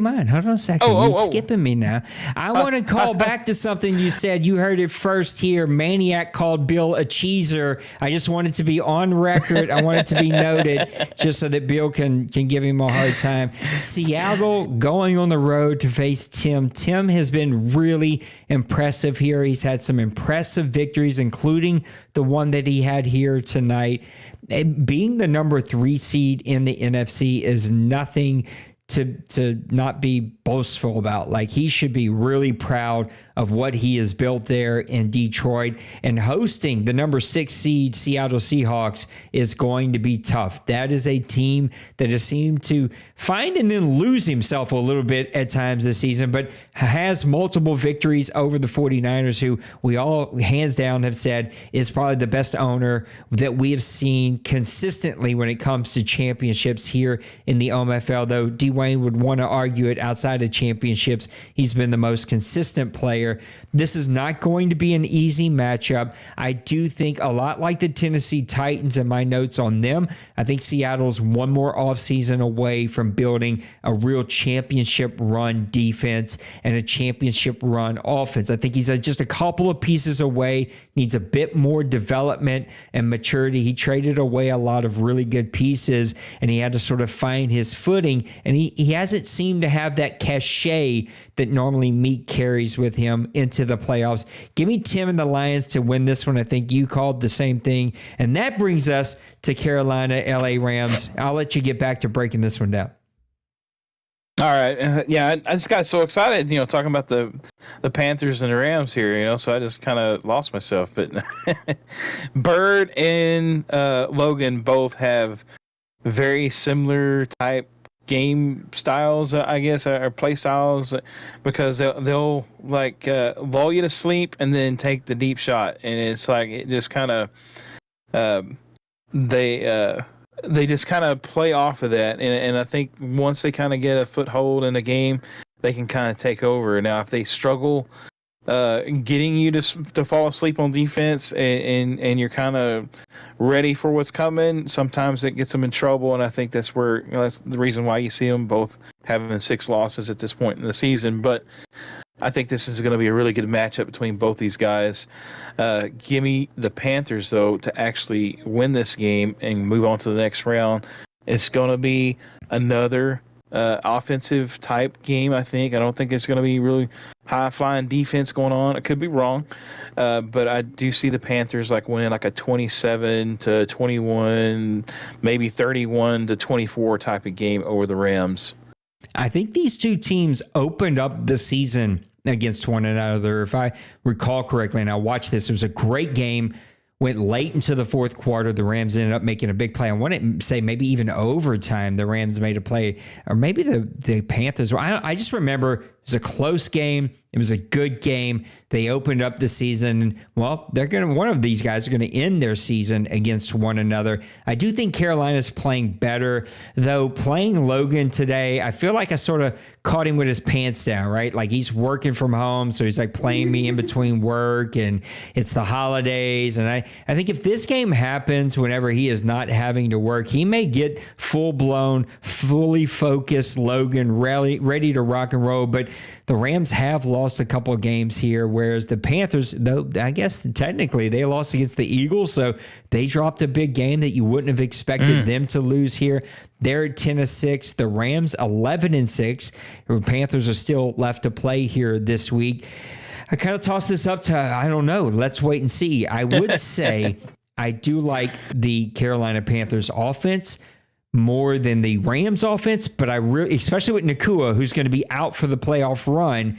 mine. Hold on a second. You're skipping me now. I want to call back to something you said. You heard it first here. Maniac called Bill a cheeser. I just want it to be on record. I want it to be noted just so that Bill can give him a hard time. Seattle going on the road to face Tim. Tim has been really impressive here. He's had some impressive victories, including the one that he had here tonight. Being the number 3 seed in the NFC is nothing to not be boastful about. Like, he should be really proud of what he has built there in Detroit, and hosting the number 6 seed Seattle Seahawks is going to be tough. That is a team that has seemed to find and then lose himself a little bit at times this season, but has multiple victories over the 49ers, who we all hands down have said is probably the best owner that we have seen consistently when it comes to championships here in the OMFL, though Dwayne would want to argue it outside of championships. He's been the most consistent player. This is not going to be an easy matchup. I do think a lot like the Tennessee Titans and my notes on them, I think Seattle's one more offseason away from building a real championship run defense and a championship run offense. I think he's just a couple of pieces away, needs a bit more development and maturity. He traded away a lot of really good pieces, and he had to sort of find his footing, and he hasn't seemed to have that cachet that normally Meek carries with him into the playoffs. Give me Tim and the Lions to win this one. I think you called the same thing. And that brings us to Carolina, LA Rams. I'll let you get back to breaking this one down. All right. I just got so excited, talking about the Panthers and the Rams here, so I just kind of lost myself. But Bird and Logan both have very similar type game styles, I guess, or play styles, because they'll like lull you to sleep and then take the deep shot, and it's like it just kind of they just kind of play off of that, and I think once they kind of get a foothold in the game, they can kind of take over. Now, if they struggle getting you to fall asleep on defense, and you're kind of ready for what's coming, sometimes it gets them in trouble, and I think that's where that's the reason why you see them both having 6 losses at this point in the season. But I think this is going to be a really good matchup between both these guys. Give me the Panthers, though, to actually win this game and move on to the next round. It's going to be another offensive type game, I think. I don't think it's going to be really high flying defense going on. I could be wrong, but I do see the Panthers like winning like a 27-21, maybe 31-24 type of game over the Rams. I think these two teams opened up the season against one another. If I recall correctly, and I watched this, it was a great game. Went late into the fourth quarter. The Rams ended up making a big play. I want to say maybe even overtime, the Rams made a play, or maybe the Panthers. I just remember it was a close game. It was a good game. They opened up the season. Well, one of these guys are going to end their season against one another. I do think Carolina's playing better, though. Playing Logan today, I feel like I sort of caught him with his pants down, right? Like, he's working from home, so he's like playing me in between work, and it's the holidays. And I think if this game happens whenever he is not having to work, he may get full-blown, fully focused Logan ready to rock and roll. But the Rams have lost a couple of games here, whereas the Panthers, though, I guess technically they lost against the Eagles, so they dropped a big game that you wouldn't have expected them to lose here. They're at 10-6. The Rams 11-6. The Panthers are still left to play here this week. I kind of tossed this up to, I don't know. Let's wait and see. I would say I do like the Carolina Panthers offense more than the Rams offense, but I really, especially with Nakua, who's going to be out for the playoff run.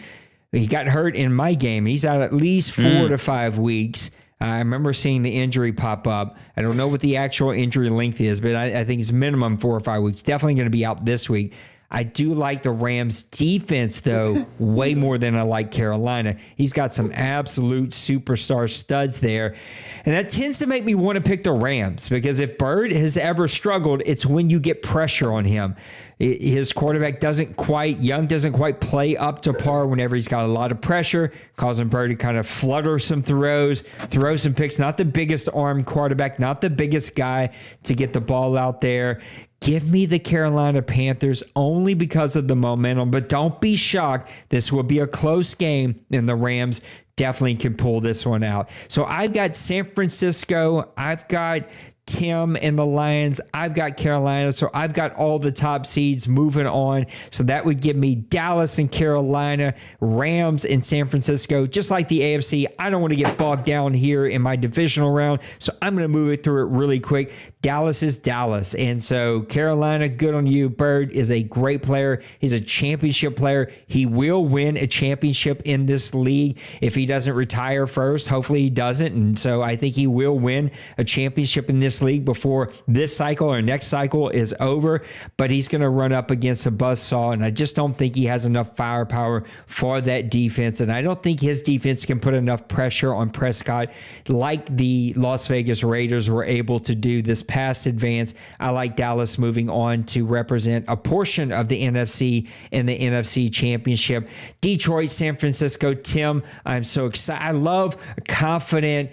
He got hurt in my game. He's out at least 4 to 5 weeks. I remember seeing the injury pop up. I don't know what the actual injury length is, but I think it's minimum 4 or 5 weeks. Definitely going to be out this week. I do like the Rams defense, though, way more than I like Carolina. He's got some absolute superstar studs there. And that tends to make me want to pick the Rams, because if Bird has ever struggled, it's when you get pressure on him. His quarterback Young doesn't quite play up to par whenever he's got a lot of pressure, causing Bird to kind of flutter some throw some picks. Not the biggest arm quarterback, not the biggest guy to get the ball out there. Give me the Carolina Panthers only because of the momentum, but don't be shocked. This will be a close game, and the Rams definitely can pull this one out. So I've got San Francisco. I've got Tim and the Lions. I've got Carolina. So I've got all the top seeds moving on. So that would give me Dallas and Carolina, Rams and San Francisco. Just like the AFC, I don't want to get bogged down here in my divisional round. So I'm going to move it through it really quick. Dallas is Dallas. And so Carolina, good on you. Bird is a great player. He's a championship player. He will win a championship in this league if he doesn't retire first. Hopefully he doesn't. And so I think he will win a championship in this league before this cycle or next cycle is over. But he's going to run up against a buzzsaw, and I just don't think he has enough firepower for that defense. And I don't think his defense can put enough pressure on Prescott like the Las Vegas Raiders were able to do this past advance. I like Dallas moving on to represent a portion of the NFC in the NFC Championship. Detroit, San Francisco. Tim, I'm so excited. I love a confident,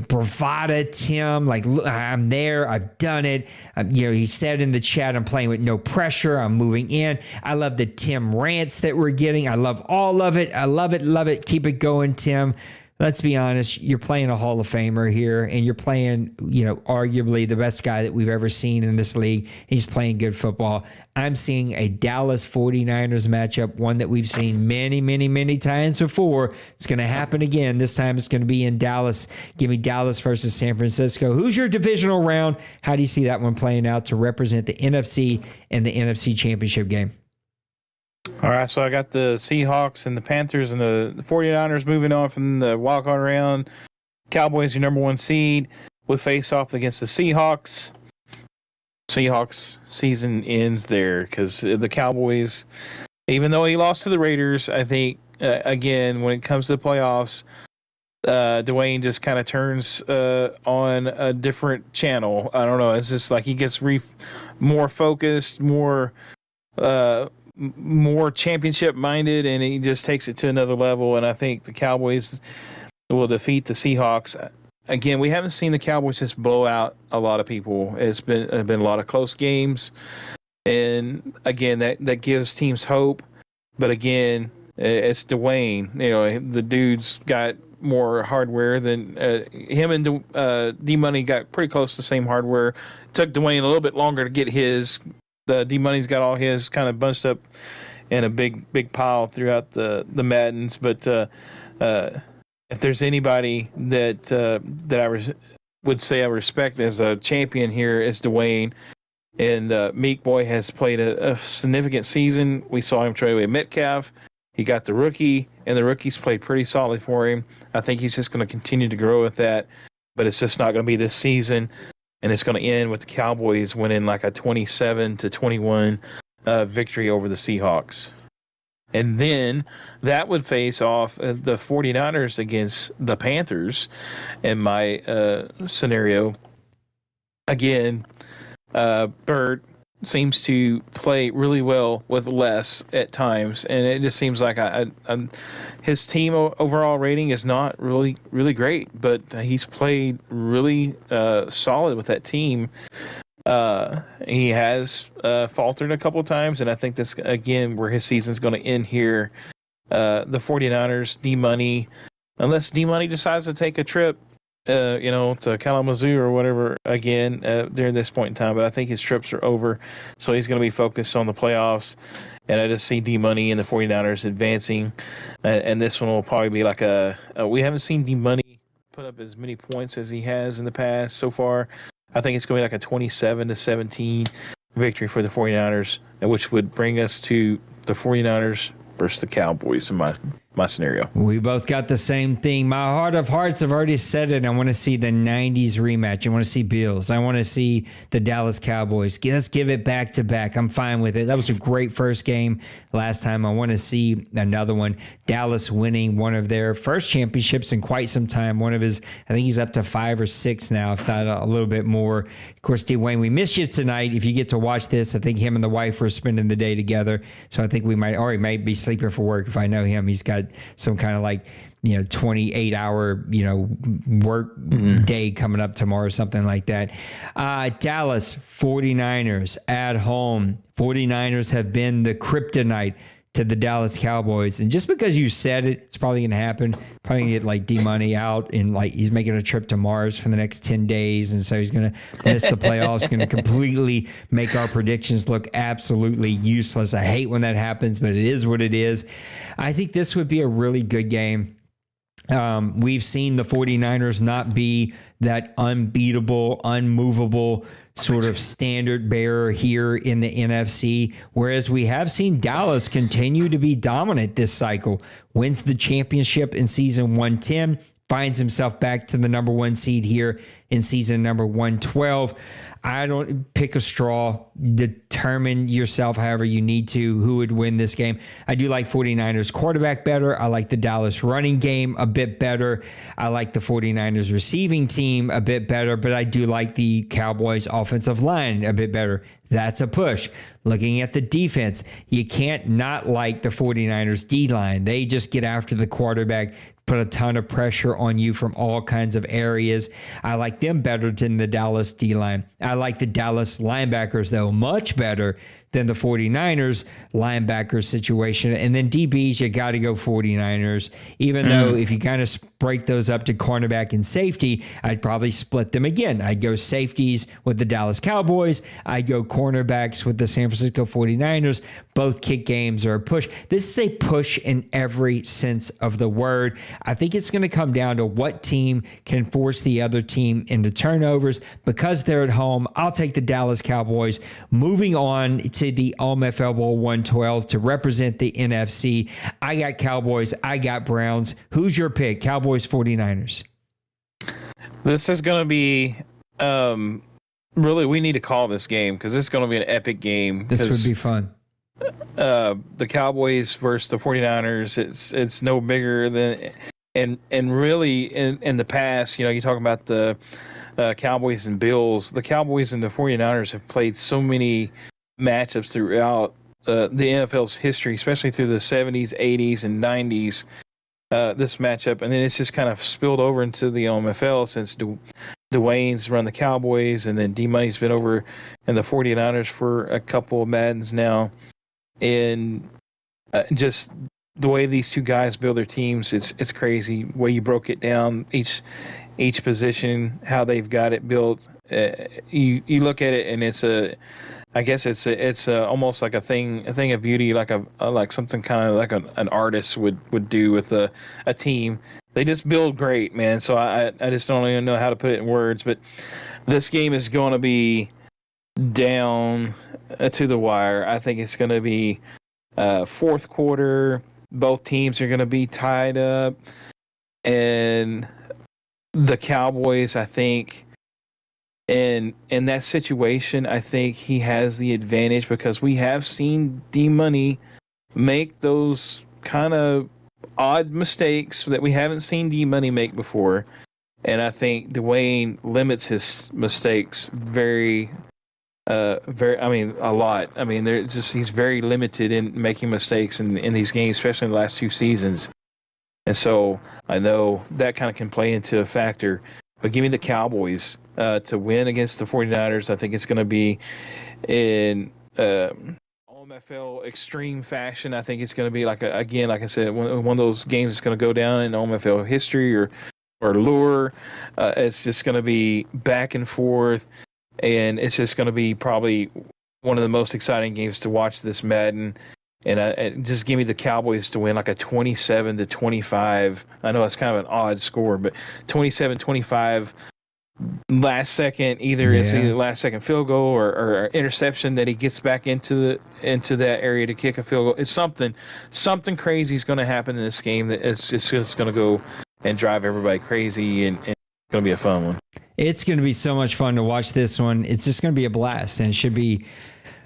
bravado Tim. Like, look, I'm there. I've done it. He said in the chat, I'm playing with no pressure. I'm moving in. I love the Tim rants that we're getting. I love all of it. I love it. Love it. Keep it going, Tim. Let's be honest, you're playing a Hall of Famer here, and you're playing, arguably the best guy that we've ever seen in this league. He's playing good football. I'm seeing a Dallas 49ers matchup, one that we've seen many, many, many times before. It's going to happen again. This time it's going to be in Dallas. Give me Dallas versus San Francisco. Who's your divisional round? How do you see that one playing out to represent the NFC and the NFC Championship game? All right, so I got the Seahawks and the Panthers and the 49ers moving on from the wildcard round. Cowboys, your number one seed, would face off against the Seahawks. Seahawks season ends there because the Cowboys, even though he lost to the Raiders, I think, again, when it comes to the playoffs, Dwayne just kind of turns on a different channel. I don't know. It's just like he gets more focused, more championship minded, and he just takes it to another level. And I think the Cowboys will defeat the Seahawks. Again, we haven't seen the Cowboys just blow out a lot of people. It's been a lot of close games, and again, that gives teams hope. But again, it's Dwayne. The dude's got more hardware than him, and D-Money got pretty close to the same hardware. It took Dwayne a little bit longer to get his. The D-Money's got all his kind of bunched up in a big pile throughout the Maddens. But if there's anybody that I would say I respect as a champion here, is Dwayne. And Meek Boy has played a significant season. We saw him trade away Metcalf. He got the rookie, and the rookie's played pretty solid for him. I think he's just going to continue to grow with that, but it's just not going to be this season. And it's going to end with the Cowboys winning like a 27-21 victory over the Seahawks. And then that would face off the 49ers against the Panthers in my scenario. Again, Bird seems to play really well with less at times, and it just seems like his team overall rating is not really great, but he's played really solid with that team. He has faltered a couple of times, and I think this again where his season's going to end here. The 49ers, D-Money, unless D-Money decides to take a trip to Kalamazoo or whatever again during this point in time. But I think his trips are over, so he's going to be focused on the playoffs. And I just see D-Money and the 49ers advancing. And this one will probably be like we haven't seen D-Money put up as many points as he has in the past so far. I think it's going to be like a 27-17 victory for the 49ers, which would bring us to the 49ers versus the Cowboys in my my scenario. We both got the same thing. My heart of hearts have already said it. I want to see the 90s rematch. I want to see Bills. I want to see the Dallas Cowboys. Let's give it back to back. I'm fine with it. That was a great first game last time. I want to see another one. Dallas winning one of their first championships in quite some time. One of his, I think he's up to 5 or 6 now, if not a little bit more. Of course, Dwayne, we missed you tonight. If you get to watch this, I think him and the wife were spending the day together. So I think we might, or he might be sleeping for work. If I know him, he's got some kind of 28-hour, work day coming up tomorrow or something like that. Dallas 49ers at home. 49ers have been the kryptonite to the Dallas Cowboys. And just because you said it, it's probably going to happen. Probably going to get D-Money out and he's making a trip to Mars for the next 10 days. And so he's going to miss the playoffs, going to completely make our predictions look absolutely useless. I hate when that happens, but it is what it is. I think this would be a really good game. We've seen the 49ers not be that unbeatable, unmovable sort of standard bearer here in the NFC, whereas we have seen Dallas continue to be dominant this cycle. Wins the championship in season 110, finds himself back to the number 1 seed here in season number 112. I don't pick a straw, determine yourself however you need to who would win this game. I do like 49ers quarterback better. I like the Dallas running game a bit better. I like the 49ers receiving team a bit better, but I do like the Cowboys offensive line a bit better. That's a push. Looking at the defense, you can't not like the 49ers D-line. They just get after the quarterback, put a ton of pressure on you from all kinds of areas. I like them better than the Dallas D-line. I like the Dallas linebackers, though, much better than the 49ers linebacker situation. And then DBs, you got to go 49ers. Even though if you kind of break those up to cornerback and safety, I'd probably split them again. I'd go safeties with the Dallas Cowboys. I'd go cornerbacks with the San Francisco 49ers. Both kick games are a push. This is a push in every sense of the word. I think it's going to come down to what team can force the other team into turnovers. Because they're at home, I'll take the Dallas Cowboys. Moving on to the OMFL Bowl 112 to represent the NFC. I got Cowboys. I got Browns. Who's your pick? Cowboys, 49ers. This is going to be really, we need to call this game because this is going to be an epic game. This would be fun. The Cowboys versus the 49ers, it's no bigger than, and really in the past, you talk about the Cowboys and Bills. The Cowboys and the 49ers have played so many matchups throughout the NFL's history, especially through the 70s, 80s, and 90s, this matchup. And then it's just kind of spilled over into the OMFL since Dwayne's run the Cowboys, and then D-Money's been over in the 49ers for a couple of Maddens now. And just the way these two guys build their teams, it's crazy. The way you broke it down, each position, how they've got it built. You look at it, and it's almost like a thing of beauty, like something kind of like an artist would do with a team. They just build great, man. So I just don't even know how to put it in words. But this game is going to be down to the wire. I think it's going to be fourth quarter. Both teams are going to be tied up, and the Cowboys, I think, in that situation, I think he has the advantage because we have seen D-Money make those kind of odd mistakes that we haven't seen D-Money make before. And I think Dwayne limits his mistakes a lot. I mean, he's very limited in making mistakes in these games, especially in the last 2 seasons. And so I know that kind of can play into a factor. But give me the Cowboys to win against the 49ers. I think it's going to be in OMFL extreme fashion. I think it's going to be like I said, one of those games that's going to go down in OMFL history or lure. It's just going to be back and forth, and it's just going to be probably one of the most exciting games to watch this Madden. And just give me the Cowboys to win like a 27-25. I know it's kind of an odd score, but 27-25 last second, either it's either last second field goal or interception that he gets back into that area to kick a field goal. It's something crazy is going to happen in this game that it's just going to go and drive everybody crazy, and it's going to be a fun one. It's going to be so much fun to watch this one. It's just going to be a blast, and it should be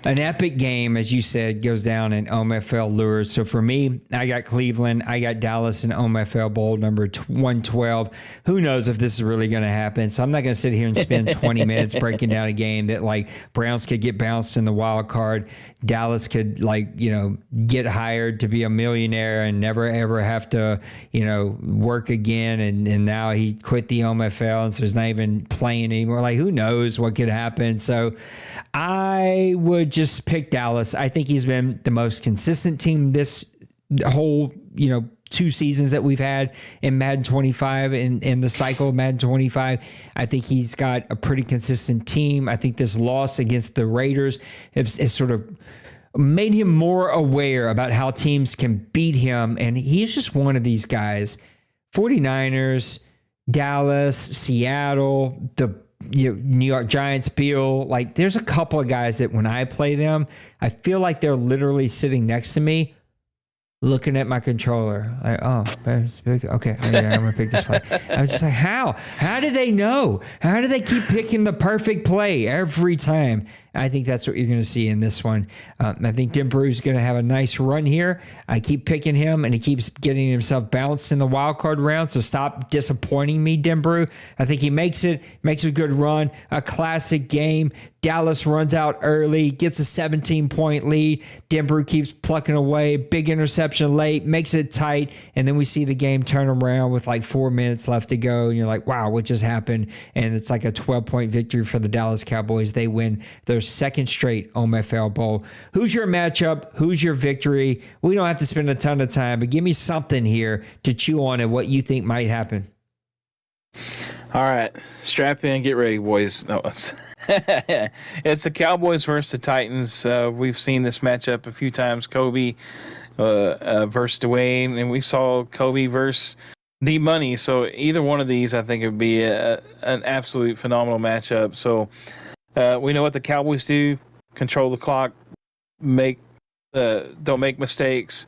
an epic game, as you said, goes down in OMFL lures. So for me, I got Cleveland. I got Dallas in OMFL Bowl number 112. Who knows if this is really going to happen? So I'm not going to sit here and spend 20 minutes breaking down a game that, like, Browns could get bounced in the wild card. Dallas could, get hired to be a millionaire and never, ever have to, work again. And now he quit the OMFL, and so he's not even playing anymore. Like, who knows what could happen? So I would just pick Dallas. I think he's been the most consistent team this whole, 2 seasons that we've had in Madden 25 in the cycle of Madden 25. I think he's got a pretty consistent team. I think this loss against the Raiders has sort of made him more aware about how teams can beat him. And he's just one of these guys. 49ers, Dallas, Seattle, the New York Giants, Bill, there's a couple of guys that when I play them, I feel like they're literally sitting next to me looking at my controller. Like, oh, okay, I'm going to pick this play. I'm just like, how? How do they know? How do they keep picking the perfect play every time? I think that's what you're going to see in this one. I think Denbrough's going to have a nice run here. I keep picking him, and he keeps getting himself bounced in the wild card round, so stop disappointing me, Denbrough. I think he makes a good run, a classic game. Dallas runs out early, gets a 17-point lead. Denbrough keeps plucking away, big interception late, makes it tight, and then we see the game turn around with 4 minutes left to go, and you're like, wow, what just happened? And it's like a 12-point victory for the Dallas Cowboys. They win their second straight OMFL Bowl. Who's your matchup? Who's your victory? We don't have to spend a ton of time, but give me something here to chew on and what you think might happen. All right, strap in, get ready, boys. No, it's the Cowboys versus the Titans. We've seen this matchup a few times. Kobe versus Dwayne, and we saw Kobe versus D Money. So either one of these, I think, would be an absolute phenomenal matchup. So we know what the Cowboys do: control the clock, don't make mistakes,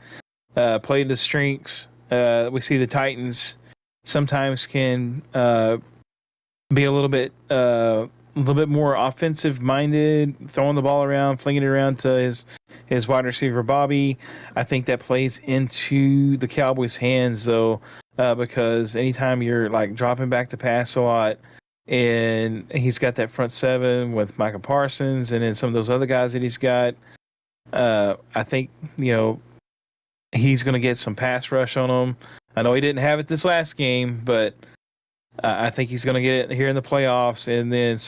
play the strengths. We see the Titans sometimes can be a little bit more offensive minded, throwing the ball around, flinging it around to his wide receiver Bobby. I think that plays into the Cowboys' hands though, because anytime you're dropping back to pass a lot, and he's got that front seven with Micah Parsons and then some of those other guys that he's got, I think he's going to get some pass rush on him. I know he didn't have it this last game, but I think he's going to get it here in the playoffs. And then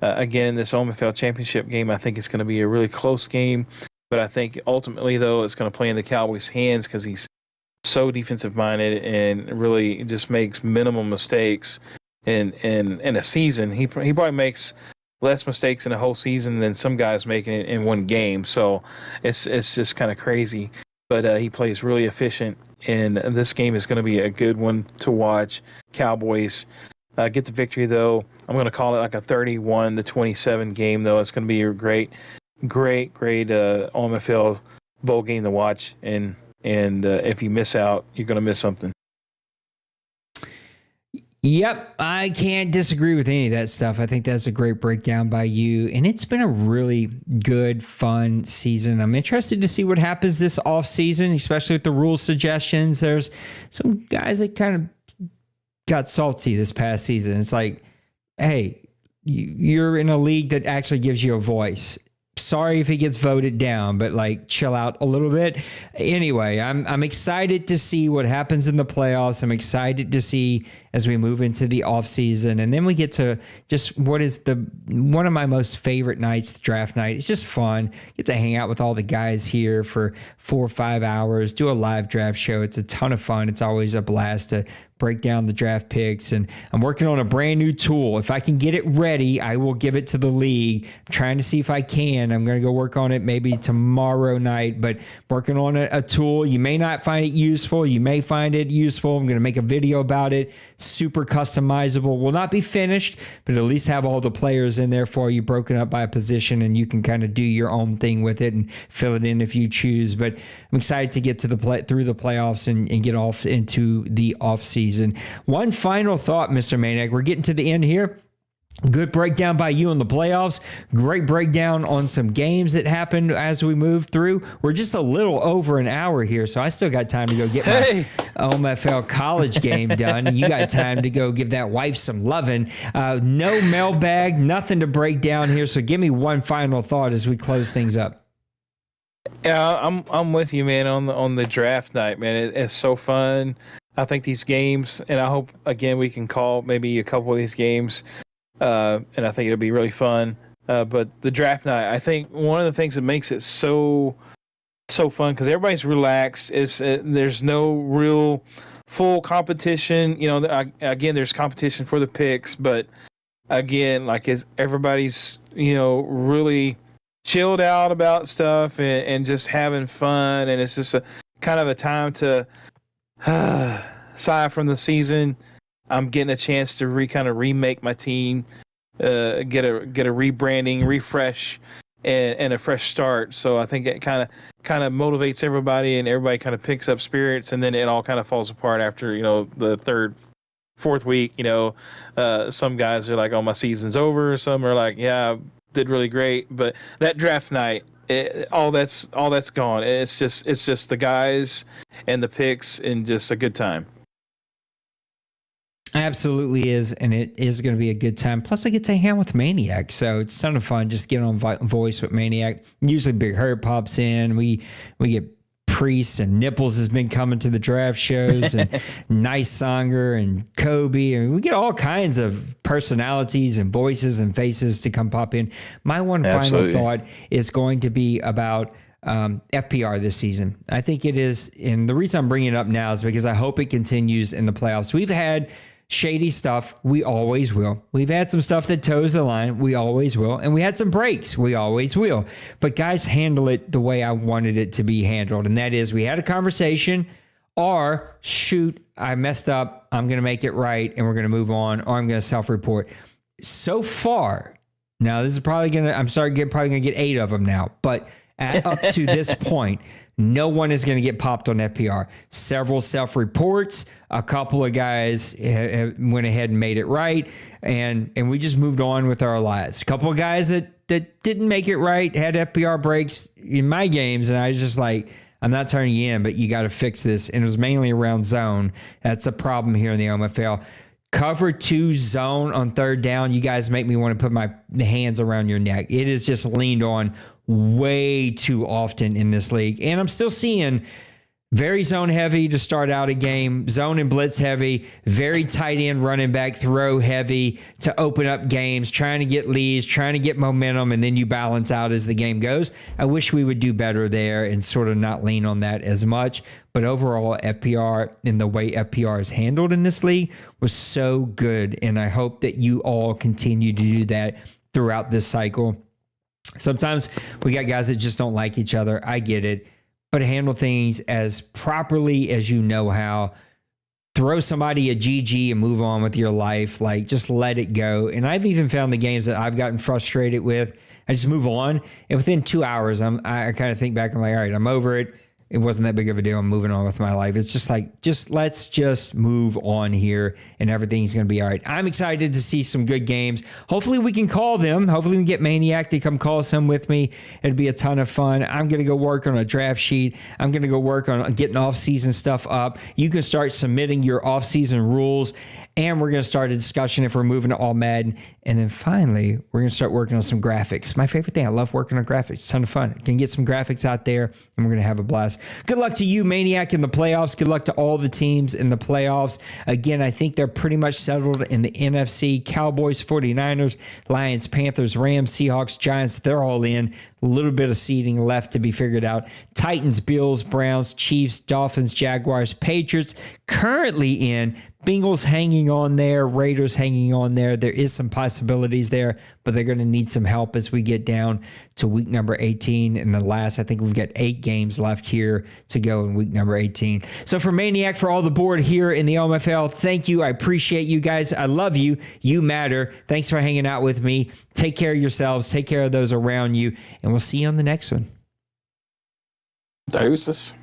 again, this OMFL championship game, I think it's going to be a really close game. But I think ultimately, though, it's going to play in the Cowboys' hands because he's so defensive-minded and really just makes minimal mistakes in a season. He probably makes less mistakes in a whole season than some guys making it in one game. So it's just kind of crazy. But he plays really efficient. And this game is going to be a good one to watch. Cowboys get the victory, though. I'm going to call it a 31-27 game, though. It's going to be a great OMFL bowl game to watch. And if you miss out, you're going to miss something. Yep, I can't disagree with any of that stuff. I think that's a great breakdown by you. And it's been a really good, fun season. I'm interested to see what happens this off season, especially with the rule suggestions. There's some guys that kind of got salty this past season. It's like, hey, you're in a league that actually gives you a voice. Sorry if it gets voted down, but chill out a little bit. Anyway, I'm excited to see what happens in the playoffs. I'm excited to see as we move into the offseason. And then we get to just what is one of my most favorite nights, the draft night. It's just fun. Get to hang out with all the guys here for 4 or 5 hours, do a live draft show. It's a ton of fun. It's always a blast to break down the draft picks. And I'm working on a brand new tool. If I can get it ready, I will give it to the league. I'm trying to see if I can. I'm going to go work on it maybe tomorrow night, but working on a tool. You may not find it useful. You may find it useful. I'm going to make a video about it. Super customizable. Will not be finished, but at least have all the players in there for you, broken up by a position, and you can kind of do your own thing with it and fill it in if you choose. But I'm excited to get to through the playoffs and get off into the off season. One final thought, Mr. Maniac. We're getting to the end here. Good breakdown by you on the playoffs. Great breakdown on some games that happened as we moved through. We're just a little over an hour here, so I still got time to go get my OMFL college game done. You got time to go give that wife some loving. No mailbag, nothing to break down here, so give me one final thought as we close things up. Yeah, I'm with you, man, on the draft night, man. It's so fun. I think these games, and I hope, again, we can call maybe a couple of these games. And I think it'll be really fun. But the draft night, I think one of the things that makes it so fun, because everybody's relaxed, is there's no real full competition. You know, again, there's competition for the picks, but again, like everybody's, you know, really chilled out about stuff and just having fun, and it's just a kind of a time to aside from the season. I'm getting a chance to kind of remake my team, get a rebranding, refresh, and a fresh start. So I think it kind of motivates everybody, and everybody kind of picks up spirits, and then it all kind of falls apart after, you know, the third, fourth week. You know, some guys are like, "Oh, my season's over." Some are like, "Yeah, I did really great." But that draft night, all that's gone. It's just the guys and the picks and just a good time. Absolutely is, and it is going to be a good time. Plus, I get to hang out with Maniac, so it's a ton of fun just getting on voice with Maniac. Usually, Big Hurt pops in. We get Priest and Nipples has been coming to the draft shows, and Nice Songer and Kobe, and we get all kinds of personalities and voices and faces to come pop in. My one final thought is going to be about FPR this season. I think it is, and the reason I'm bringing it up now is because I hope it continues in the playoffs. We've had shady stuff. We always will. We've had some stuff that toes the line. We always will. And we had some breaks. We always will. But guys, handle it the way I wanted it to be handled. And that is, we had a conversation, or shoot, I messed up. I'm going to make it right, and we're going to move on, or I'm going to self-report. So far, now this is probably going to, probably going to get 8 of them now. But up to this point, no one is going to get popped on FPR. Several self-reports. A couple of guys went ahead and made it right, and we just moved on with our lives. A couple of guys that didn't make it right had FPR breaks in my games, and I was just like, I'm not turning you in, but you got to fix this. And it was mainly around zone. That's a problem here in the OMFL. Cover 2 zone on third down. You guys make me want to put my hands around your neck. It is just leaned on way too often in this league. And I'm still seeing very zone heavy to start out a game, zone and blitz heavy, very tight end running back throw heavy to open up games, trying to get leads, trying to get momentum, and then you balance out as the game goes. I wish we would do better there and sort of not lean on that as much. But overall, FPR and the way FPR is handled in this league was so good. And I hope that you all continue to do that throughout this cycle. Sometimes we got guys that just don't like each other. I get it. But handle things as properly as you know how. Throw somebody a GG and move on with your life. Like, just let it go. And I've even found the games that I've gotten frustrated with, I just move on. And within 2 hours, I kind of think back. I'm like, all right, I'm over it. It wasn't that big of a deal. I'm moving on with my life. It's just like, let's just move on here, and everything's going to be all right. I'm excited to see some good games. Hopefully we can call them. Hopefully we can get Maniac to come call some with me. It'd be a ton of fun. I'm going to go work on a draft sheet. I'm going to go work on getting off-season stuff up. You can start submitting your off-season rules, and we're going to start a discussion if we're moving to all Madden. And then finally, we're going to start working on some graphics. My favorite thing. I love working on graphics. It's a ton of fun. Can get some graphics out there, and we're going to have a blast. Good luck to you, Maniac, in the playoffs. Good luck to all the teams in the playoffs. Again, I think they're pretty much settled in the NFC. Cowboys, 49ers, Lions, Panthers, Rams, Seahawks, Giants, they're all in. A little bit of seeding left to be figured out. Titans, Bills, Browns, Chiefs, Dolphins, Jaguars, Patriots currently in. Bengals hanging on there, Raiders hanging on there. There is some possibilities there, but they're going to need some help as we get down to week number 18. And the last, I think we've got 8 games left here to go in week number 18. So for Maniac, for all the board here in the OMFL, thank you. I appreciate you guys. I love you. You matter. Thanks for hanging out with me. Take care of yourselves. Take care of those around you. And we'll see you on the next one. Deuces.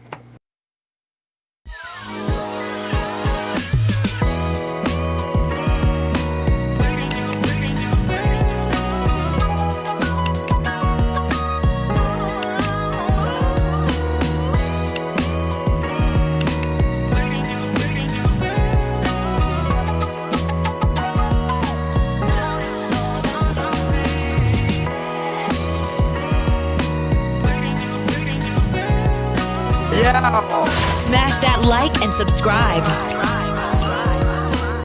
Smash that like and subscribe.